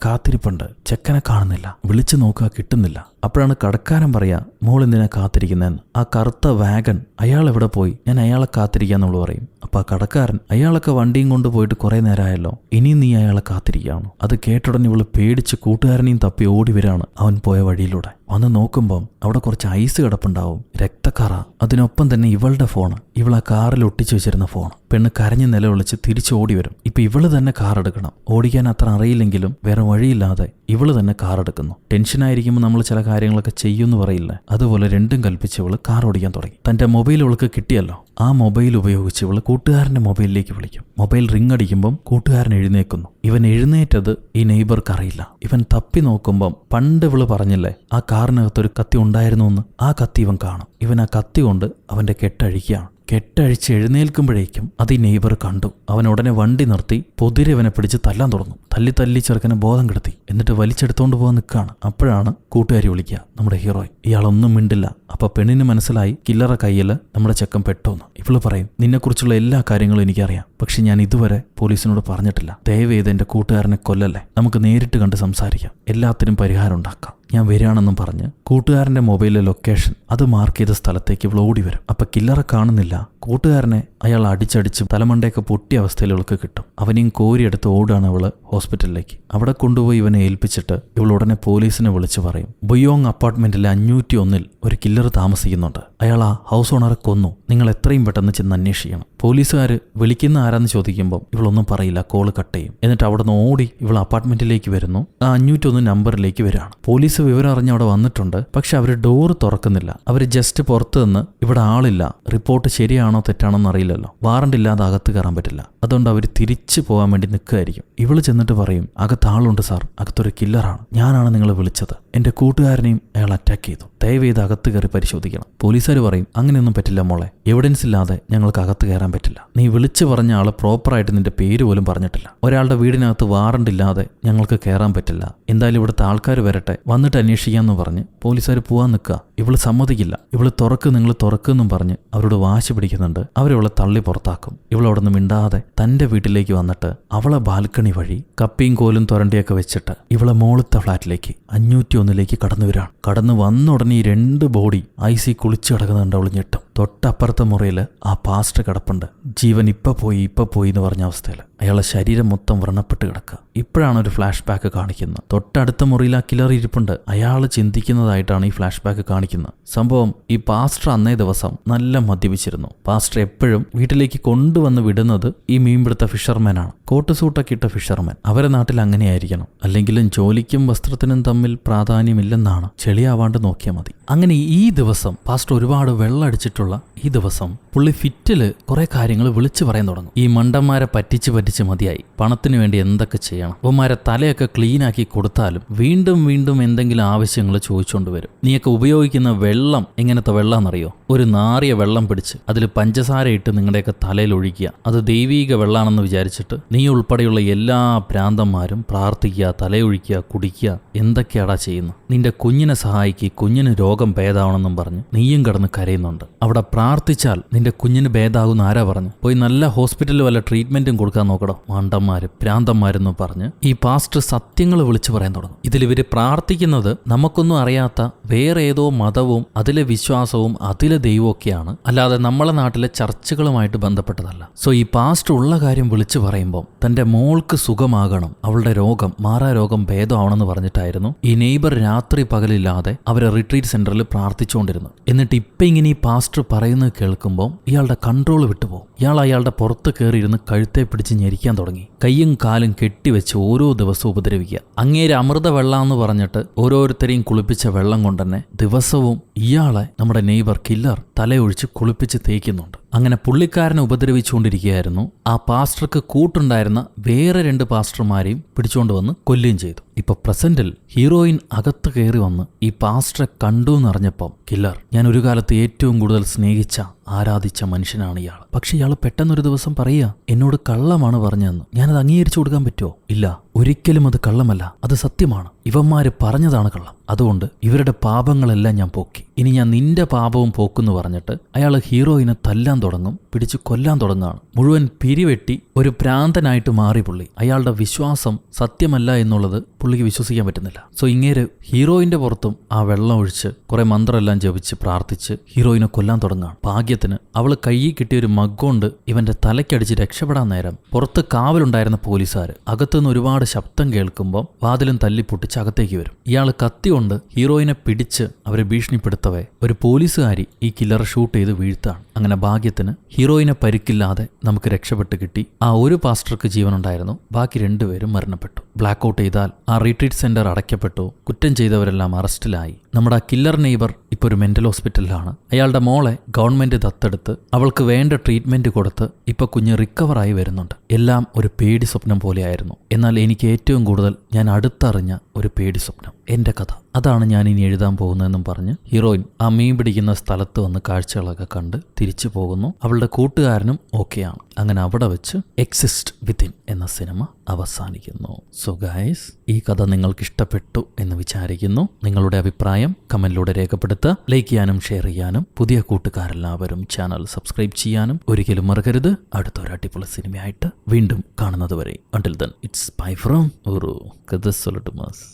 കാത്തിരിപ്പുണ്ട്, ചെക്കനെ കാണുന്നില്ല, വിളിച്ചു നോക്കുക കിട്ടുന്നില്ല. അപ്പോഴാണ് കടക്കാരൻ പറയാ, മോൾ എന്തിനാ കാത്തിരിക്കുന്നതെന്ന്. ആ കറുത്ത വാഗൺ അയാൾ എവിടെ പോയി, ഞാൻ അയാളെ കാത്തിരിക്കാന്നുള്ളു പറയും. അപ്പൊ ആ കടക്കാരൻ, അയാളൊക്കെ വണ്ടിയും കൊണ്ട് പോയിട്ട് കുറെ നേരമായല്ലോ, ഇനിയും നീ അയാളെ കാത്തിരിക്കുകയാണോ? അത് കേട്ടുടനെ ഇവള് പേടിച്ച് കൂട്ടുകാരനെയും തപ്പി ഓടി വരാണ് അവൻ പോയ വഴിയിലൂടെ. വന്ന് നോക്കുമ്പം അവിടെ കുറച്ച് ഐസ് കിടപ്പുണ്ടാവും, രക്തക്കറ, അതിനൊപ്പം തന്നെ ഇവളുടെ ഫോണ്, ഇവൾ ആ കാറിൽ ഒട്ടിച്ചു വെച്ചിരുന്ന ഫോൺ. പെണ്ണ് കരഞ്ഞ് നിലവിളിച്ച് തിരിച്ചു ഓടി വരും. ഇപ്പൊ ഇവള് തന്നെ കാർ എടുക്കണം. ഓടിക്കാൻ അത്ര അറിയില്ലെങ്കിലും വേറെ വഴിയില്ലാതെ ഇവള് തന്നെ കാർ എടുക്കുന്നു. ടെൻഷനായിരിക്കുമ്പോൾ നമ്മൾ ചില കാര്യങ്ങളൊക്കെ ചെയ്യുമെന്ന് പറയില്ലേ, അതുപോലെ രണ്ടും കൽപ്പിച്ച് ഇവള് കാർ ഓടിക്കാൻ തുടങ്ങി. തന്റെ മൊബൈൽ ഇവൾക്ക് കിട്ടിയല്ലോ, ആ മൊബൈൽ ഉപയോഗിച്ച് ഇവള് കൂട്ടുകാരന്റെ മൊബൈലിലേക്ക് വിളിക്കും. മൊബൈൽ റിംഗ് അടിക്കുമ്പം കൂട്ടുകാരൻ എഴുന്നേക്കുന്നു. ഇവൻ എഴുന്നേറ്റത് ഈ നെയ്ബർക്ക് അറിയില്ല. ഇവൻ തപ്പി നോക്കുമ്പം പണ്ട് ഇവള് പറഞ്ഞില്ലേ ആ കാറിനകത്തൊരു കത്തി ഉണ്ടായിരുന്നു എന്ന്, ആ കത്തി ഇവൻ കാണും. ഇവൻ ആ കത്തി കൊണ്ട് അവന്റെ കെട്ടഴിക്കുകയാണ്. കെട്ടഴിച്ച് എഴുന്നേൽക്കുമ്പോഴേക്കും അത് ഈ നെയ്ബർ കണ്ടു. അവൻ ഉടനെ വണ്ടി നിർത്തി പൊതിരെ അവനെ പിടിച്ച് തല്ലാൻ തുടങ്ങും. തല്ലി ചെറുക്കനെ ബോധം കെടുത്തി, എന്നിട്ട് വലിച്ചെടുത്തോണ്ട് പോകാൻ നിൽക്കുകയാണ്. അപ്പോഴാണ് കൂട്ടുകാരി വിളിക്കുക, നമ്മുടെ ഹീറോയിൻ. ഇയാളൊന്നും മിണ്ടില്ല. അപ്പൊ പെണ്ണിന് മനസ്സിലായി കില്ലറ കയ്യിൽ നമ്മുടെ ചെക്കൻ പെട്ടോന്ന്. ഇവള് പറയും, നിന്നെക്കുറിച്ചുള്ള എല്ലാ കാര്യങ്ങളും എനിക്കറിയാം, പക്ഷെ ഞാൻ ഇതുവരെ പോലീസിനോട് പറഞ്ഞിട്ടില്ല. ദയവേത് എന്റെ കൂട്ടുകാരനെ കൊല്ലല്ലേ, നമുക്ക് നേരിട്ട് കണ്ട് സംസാരിക്കാം, എല്ലാത്തിനും പരിഹാരം ഉണ്ടാക്കാം, ഞാൻ വരികയാണെന്നും പറഞ്ഞ് കൂട്ടുകാരന്റെ മൊബൈലിലെ ലൊക്കേഷൻ അത് മാർക്ക് ചെയ്ത സ്ഥലത്തേക്ക് ഇവൾ ഓടി വരും. അപ്പൊ കില്ലറെ കാണുന്നില്ല. കൂട്ടുകാരനെ അയാൾ അടിച്ചടിച്ച് തലമണ്ടയൊക്കെ പൊട്ടിയ അവസ്ഥയിൽ ഇവൾക്ക് കിട്ടും. അവനെയും കോരിയെടുത്ത് ഓടുകയാണ് അവള് ഹോസ്പിറ്റലിലേക്ക്. അവിടെ കൊണ്ടുപോയി ഇവനെ ഏൽപ്പിച്ചിട്ട് ഇവൾ ഉടനെ പോലീസിനെ വിളിച്ചു പറയും, ബുയോങ് അപ്പാർട്ട്മെന്റിലെ 501 ഒരു കില്ലർ താമസിക്കുന്നുണ്ട്, അയാൾ ആ ഹൗസ് ഓണറെ കൊന്നു, നിങ്ങൾ എത്രയും പെട്ടെന്ന് ചെന്ന് അന്വേഷിക്കണം. പോലീസുകാർ വിളിക്കുന്ന ആരാന്ന് ചോദിക്കുമ്പോൾ ഇവളൊന്നും പറയില്ല, കോള് കട്ട് ചെയ്യും. എന്നിട്ട് അവിടെ നിന്ന് ഓടി ഇവൾ അപ്പാർട്ട്മെന്റിലേക്ക് വരുന്നു. ആ 501 നമ്പറിലേക്ക് വരികയാണ്. പോലീസ് വിവരം അറിഞ്ഞ് അവിടെ വന്നിട്ടുണ്ട്. പക്ഷെ അവർ ഡോറ് തുറക്കുന്നില്ല. അവർ ജസ്റ്റ് പുറത്ത് നിന്ന് ഇവിടെ ആളില്ല, റിപ്പോർട്ട് ശരിയാണോ തെറ്റാണോ എന്ന് അറിയില്ലല്ലോ, വാറണ്ട് ഇല്ലാതെ അകത്ത് കയറാൻ പറ്റില്ല, അതുകൊണ്ട് അവർ തിരിച്ചു പോകാൻ വേണ്ടി നിൽക്കുകയായിരിക്കും. ഇവള് ചെന്നിട്ട് പറയും, അകത്ത് ആളുണ്ട് സാർ, അകത്തൊരു കില്ലറാണ്, ഞാനാണ് നിങ്ങളെ വിളിച്ചത്, എന്റെ കൂട്ടുകാരനെയും അയാൾ അറ്റാക്ക് ചെയ്തു, ദയവേത് അകത്ത് കയറി പരിശോധിക്കണം. പോലീസുകാർ പറയും, അങ്ങനെയൊന്നും പറ്റില്ല മോളെ, എവിഡൻസ് ഇല്ലാതെ ഞങ്ങൾക്ക് അകത്ത് കയറാൻ പറ്റില്ല, നീ വിളിച്ചു പറഞ്ഞ ആള് പ്രോപ്പറായിട്ട് നിന്റെ പേര് പോലും പറഞ്ഞിട്ടില്ല, ഒരാളുടെ വീടിനകത്ത് വാറണ്ട് ഇല്ലാതെ ഞങ്ങൾക്ക് കയറാൻ പറ്റില്ല, എന്തായാലും ഇവിടുത്തെ ആൾക്കാർ വരട്ടെ, വന്നിട്ട് എന്നിട്ട് അന്വേഷിക്കാമെന്ന് പറഞ്ഞ് പോലീസുകാർ പോകാൻ നിൽക്കുക. ഇവള് സമ്മതിക്കില്ല. ഇവള് നിങ്ങൾ തുറക്കുമെന്നും പറഞ്ഞ് അവരോട് വാശി പിടിക്കുന്നുണ്ട്. അവരിവളെ തള്ളി പുറത്താക്കും. ഇവളവിടെ നിന്ന് മിണ്ടാതെ തന്റെ വീട്ടിലേക്ക് വന്നിട്ട് അവളെ ബാൽക്കണി വഴി കപ്പിയും കോലും തൊരണ്ടിയൊക്കെ വെച്ചിട്ട് ഇവളെ മോളത്തെ ഫ്ലാറ്റിലേക്ക് 501 കടന്നു വരാണ്. കടന്നു വന്ന ഉടനെ ഈ 2 ബോഡി ഐസി കുളിച്ചു കിടക്കുന്നുണ്ട്. അവൾ ഞെട്ടും. തൊട്ടപ്പുറത്തെ മുറിയിൽ ആ പാസ്റ്റർ കിടപ്പുണ്ട്. ജീവൻ ഇപ്പൊ പോയി എന്ന് പറഞ്ഞ അവസ്ഥയിൽ അയാളെ ശരീരം മൊത്തം വ്രണപ്പെട്ട് കിടക്കുക. ഇപ്പോഴാണ് ഒരു ഫ്ലാഷ് ബാക്ക് കാണിക്കുന്നത്. തൊട്ടടുത്ത മുറിയിൽ ആ കില്ലർ ഇരിപ്പുണ്ട്. അയാൾ ചിന്തിക്കുന്നതായിട്ടാണ് ഈ ഫ്ലാഷ് ബാക്ക് കാണിക്കുന്നത്. സംഭവം ഈ പാസ്റ്റർ അന്നേ ദിവസം നല്ല മദ്യപിച്ചിരുന്നു. പാസ്റ്റർ എപ്പോഴും വീട്ടിലേക്ക് കൊണ്ടുവന്ന് വിടുന്നത് ഈ മീൻപിടുത്ത ഫിഷർമാനാണ്. കോട്ട് സൂട്ടൊക്കെ ഇട്ട ഫിഷർമാൻ. അവരെ നാട്ടിൽ അങ്ങനെയായിരിക്കണം. അല്ലെങ്കിലും ജോലിക്കും വസ്ത്രത്തിനും തമ്മിൽ പ്രാധാന്യമില്ലെന്നാണ്. ചെളിയാവാണ്ട് നോക്കിയാൽ മതി. അങ്ങനെ ഈ ദിവസം പാസ്റ്റർ ഒരുപാട് വെള്ളം അടിച്ചിട്ടുള്ള ഈ ദിവസം പുള്ളി ഫിറ്റില് കുറെ കാര്യങ്ങൾ വിളിച്ചു പറയാൻ തുടങ്ങും. ഈ മണ്ടന്മാരെ പറ്റിച്ച് മതിയായി. പണത്തിന് വേണ്ടി എന്തൊക്കെ ചെയ്യണം. അവന്മാരെ തലയൊക്കെ ക്ലീൻ ആക്കി കൊടുത്താലും വീണ്ടും എന്തെങ്കിലും ആവശ്യങ്ങൾ ചോദിച്ചുകൊണ്ട് വരും. നീയൊക്കെ ഉപയോഗിക്കുന്ന വെള്ളം എങ്ങനത്തെ വെള്ളാന്നറിയോ? ഒരു നാറിയ വെള്ളം പിടിച്ച് അതിൽ പഞ്ചസാര ഇട്ട് നിങ്ങളുടെയൊക്കെ തലയിൽ ഒഴിക്കുക. അത് ദൈവീക വെള്ളാണെന്ന് വിചാരിച്ചിട്ട് നീ ഉൾപ്പെടെയുള്ള എല്ലാ ഭ്രാന്തന്മാരും പ്രാർത്ഥിക്കുക, തലയൊഴിക്കുക, കുടിക്കുക. എന്തൊക്കെയാടാ ചെയ്യുന്നു? നിന്റെ കുഞ്ഞിനെ സഹായിക്കുക, കുഞ്ഞിന് രോഗം ഭേദമാണെന്നും പറഞ്ഞ് നീയും കിടന്ന് കരയുന്നുണ്ട്. അവിടെ പ്രാർത്ഥിച്ചാൽ നിന്റെ കുഞ്ഞിന് ഭേദാകുന്ന ആരാ പറഞ്ഞു? പോയി നല്ല ഹോസ്പിറ്റലിൽ വല്ല ട്രീറ്റ്മെന്റും കൊടുക്കാൻ നോക്കടോ. മണ്ടന്മാര് ഭ്രാന്തന്മാരെന്ന് പറഞ്ഞ് ഈ പാസ്റ്റർ സത്യങ്ങൾ വിളിച്ചു പറയാൻ തുടങ്ങും. ഇതിലിവര് പ്രാർത്ഥിക്കുന്നത് നമുക്കൊന്നും അറിയാത്ത വേറെ ഏതോ മതവും അതിലെ വിശ്വാസവും അതിലെ ദൈവമൊക്കെയാണ്. അല്ലാതെ നമ്മളെ നാട്ടിലെ ചർച്ചകളുമായിട്ട് ബന്ധപ്പെട്ടതല്ല. സോ ഈ പാസ്റ്റർ ഉള്ള കാര്യം വിളിച്ചു പറയുമ്പോൾ തന്റെ മോൾക്ക് സുഖമാകണം, അവളുടെ രോഗം മാറാരോഗം ഭേദമാണെന്ന് പറഞ്ഞിട്ടായിരുന്നു ഈ നെയ്ബർ രാത്രി പകലില്ലാതെ അവരെ റിട്രീറ്റ് സെന്ററിൽ പ്രാർത്ഥിച്ചുകൊണ്ടിരുന്നു. എന്നിട്ട് ഇപ്പൊ ഇങ്ങനെ ഈ പാസ്റ്റർ പറയുന്നത് കേൾക്കുമ്പോൾ ഇയാളുടെ കൺട്രോൾ വിട്ടുപോകും. ഇയാൾ അയാളുടെ പുറത്ത് കയറിയിരുന്ന് കഴുത്തെ പിടിച്ച് ഞെരിക്കാൻ തുടങ്ങി. കയ്യും കാലും കെട്ടിവെച്ച് ഓരോ ദിവസവും ഉപദ്രവിക്കുക. അങ്ങേര് അമൃത വെള്ളാന്ന് പറഞ്ഞിട്ട് ഓരോരുത്തരെയും കുളിപ്പിച്ച വെള്ളം കൊണ്ടുതന്നെ ദിവസവും ഇയാളെ നമ്മുടെ നെയ്ബർ കില്ലർ തലയൊഴിച്ച് കുളിപ്പിച്ച് തേക്കുന്നുണ്ട്. അങ്ങനെ പുള്ളിക്കാരനെ ഉപദ്രവിച്ചുകൊണ്ടിരിക്കുകയായിരുന്നു. ആ പാസ്റ്റർക്ക് കൂട്ടുണ്ടായിരുന്ന വേറെ 2 പാസ്റ്റർമാരെയും പിടിച്ചുകൊണ്ട് വന്ന് കൊല്ലുകയും ചെയ്തു. ഇപ്പൊ പ്രസന്റിൽ ഹീറോയിൻ അകത്ത് കയറി വന്ന് ഈ പാസ്റ്ററെ കണ്ടു എന്നറിഞ്ഞപ്പം കില്ലർ, ഞാൻ ഒരു കാലത്ത് ഏറ്റവും കൂടുതൽ സ്നേഹിച്ച ആരാധിച്ച മനുഷ്യനാണ് ഇയാൾ. പക്ഷെ ഇയാൾ പെട്ടെന്നൊരു ദിവസം പറയുക, എന്നോട് കള്ളമാണ് പറഞ്ഞതെന്ന്. ഞാനത് അംഗീകരിച്ചു കൊടുക്കാൻ പറ്റുമോ? ഇല്ല, ഒരിക്കലും അത് കള്ളമല്ല, അത് സത്യമാണ്. ഇവന്മാര് പറഞ്ഞതാണ് കള്ളം. അതുകൊണ്ട് ഇവരുടെ പാപങ്ങളെല്ലാം ഞാൻ പോക്കി. ഇനി ഞാൻ നിന്റെ പാപവും പോക്കെന്ന് പറഞ്ഞിട്ട് അയാൾ ഹീറോയിനെ തല്ലാൻ തുടങ്ങും, പിടിച്ച് കൊല്ലാൻ തുടങ്ങുകയാണ്. മുഴുവൻ പിരിവെട്ടി ഒരു ഭ്രാന്തനായിട്ട് മാറി പുള്ളി. അയാളുടെ വിശ്വാസം സത്യമല്ല എന്നുള്ളത് പുള്ളിക്ക് വിശ്വസിക്കാൻ പറ്റുന്നില്ല. സോ ഇങ്ങേര് ഹീറോയിന്റെ പുറത്തും ആ വെള്ളം ഒഴിച്ച് കുറെ മന്ത്രമെല്ലാം ജപിച്ച് പ്രാർത്ഥിച്ച് ഹീറോയിനെ കൊല്ലാൻ തുടങ്ങുകയാണ്. ഭാഗ്യത്തിന് അവള് കയ്യിൽ കിട്ടിയൊരു മഗ്ഗോണ്ട് ഇവന്റെ തലയ്ക്കടിച്ച് രക്ഷപ്പെടാൻ നേരം പുറത്ത് കാവലുണ്ടായിരുന്ന പോലീസുകാർ അകത്തുനിന്ന് ഒരുപാട് ശബ്ദം കേൾക്കുമ്പോൾ വാതിലും തല്ലിപ്പൊട്ടിച്ച് അകത്തേക്ക് വരും. ഇയാൾ കത്തി കൊണ്ട് ഹീറോയിനെ പിടിച്ച് അവരെ ഭീഷണിപ്പെടുത്തവേ ഒരു പോലീസുകാരി ഈ കില്ലറെ ഷൂട്ട് ചെയ്ത് വീഴ്ത്താണ്. അങ്ങനെ ഭാഗ്യത്തിന് ഹീറോയിനെ പരിക്കില്ലാതെ നമുക്ക് രക്ഷപ്പെട്ട് കിട്ടി. ആ ഒരു പാസ്റ്റർക്ക് ജീവനുണ്ടായിരുന്നു, ബാക്കി 2 പേരും മരണപ്പെട്ടു. ബ്ലാക്ക് ഔട്ട് ചെയ്താൽ ആ റിട്രീറ്റ് സെന്റർ അടയ്ക്കപ്പെട്ടു. കുറ്റം ചെയ്തവരെല്ലാം അറസ്റ്റിലായി. നമ്മുടെ ആ കില്ലർ നെയ്ബർ ഇപ്പോൾ ഒരു മെന്റൽ ഹോസ്പിറ്റലിലാണ്. അയാളുടെ മോളെ ഗവൺമെന്റ് ദത്തെടുത്ത് അവൾക്ക് വേണ്ട ട്രീറ്റ്മെന്റ് കൊടുത്ത് ഇപ്പൊ കുഞ്ഞ് റിക്കവറായി വരുന്നുണ്ട്. എല്ലാം ഒരു പേടി സ്വപ്നം പോലെയായിരുന്നു. എന്നാൽ എനിക്ക് ഏറ്റവും കൂടുതൽ ഞാൻ അടുത്തറിഞ്ഞ ഒരു പേടി സ്വപ്നം, എന്റെ കഥ, അതാണ് ഞാൻ ഇനി എഴുതാൻ പോകുന്നതെന്നും പറഞ്ഞ് ഹീറോയിൻ ആ മീൻ പിടിക്കുന്ന സ്ഥലത്ത് വന്ന് കാഴ്ചകളൊക്കെ കണ്ട് തിരിച്ചു പോകുന്നു. അവളുടെ കൂട്ടുകാരനും ഓക്കെയാണ്. അങ്ങനെ അവിടെ വെച്ച് എക്സിസ്റ്റ് വിത്തിൻ എന്ന സിനിമ അവസാനിക്കുന്നു. സോ ഗൈസ്, ഈ കഥ നിങ്ങൾക്ക് ഇഷ്ടപ്പെട്ടു എന്ന് വിചാരിക്കുന്നു. നിങ്ങളുടെ അഭിപ്രായം കമന്റിലൂടെ രേഖപ്പെടുത്തുക. ലൈക്ക് ചെയ്യാനും ഷെയർ ചെയ്യാനും പുതിയ കൂട്ടുകാരെല്ലാവരും ചാനൽ സബ്സ്ക്രൈബ് ചെയ്യാനും ഒരിക്കലും മറക്കരുത്. അടുത്തൊരു അടിപൊളി സിനിമയായിട്ട് വീണ്ടും കാണുന്നത് വരെ, until then, it's bye from ഒരു കഥ സൊല്ലട്ടുമാസ്.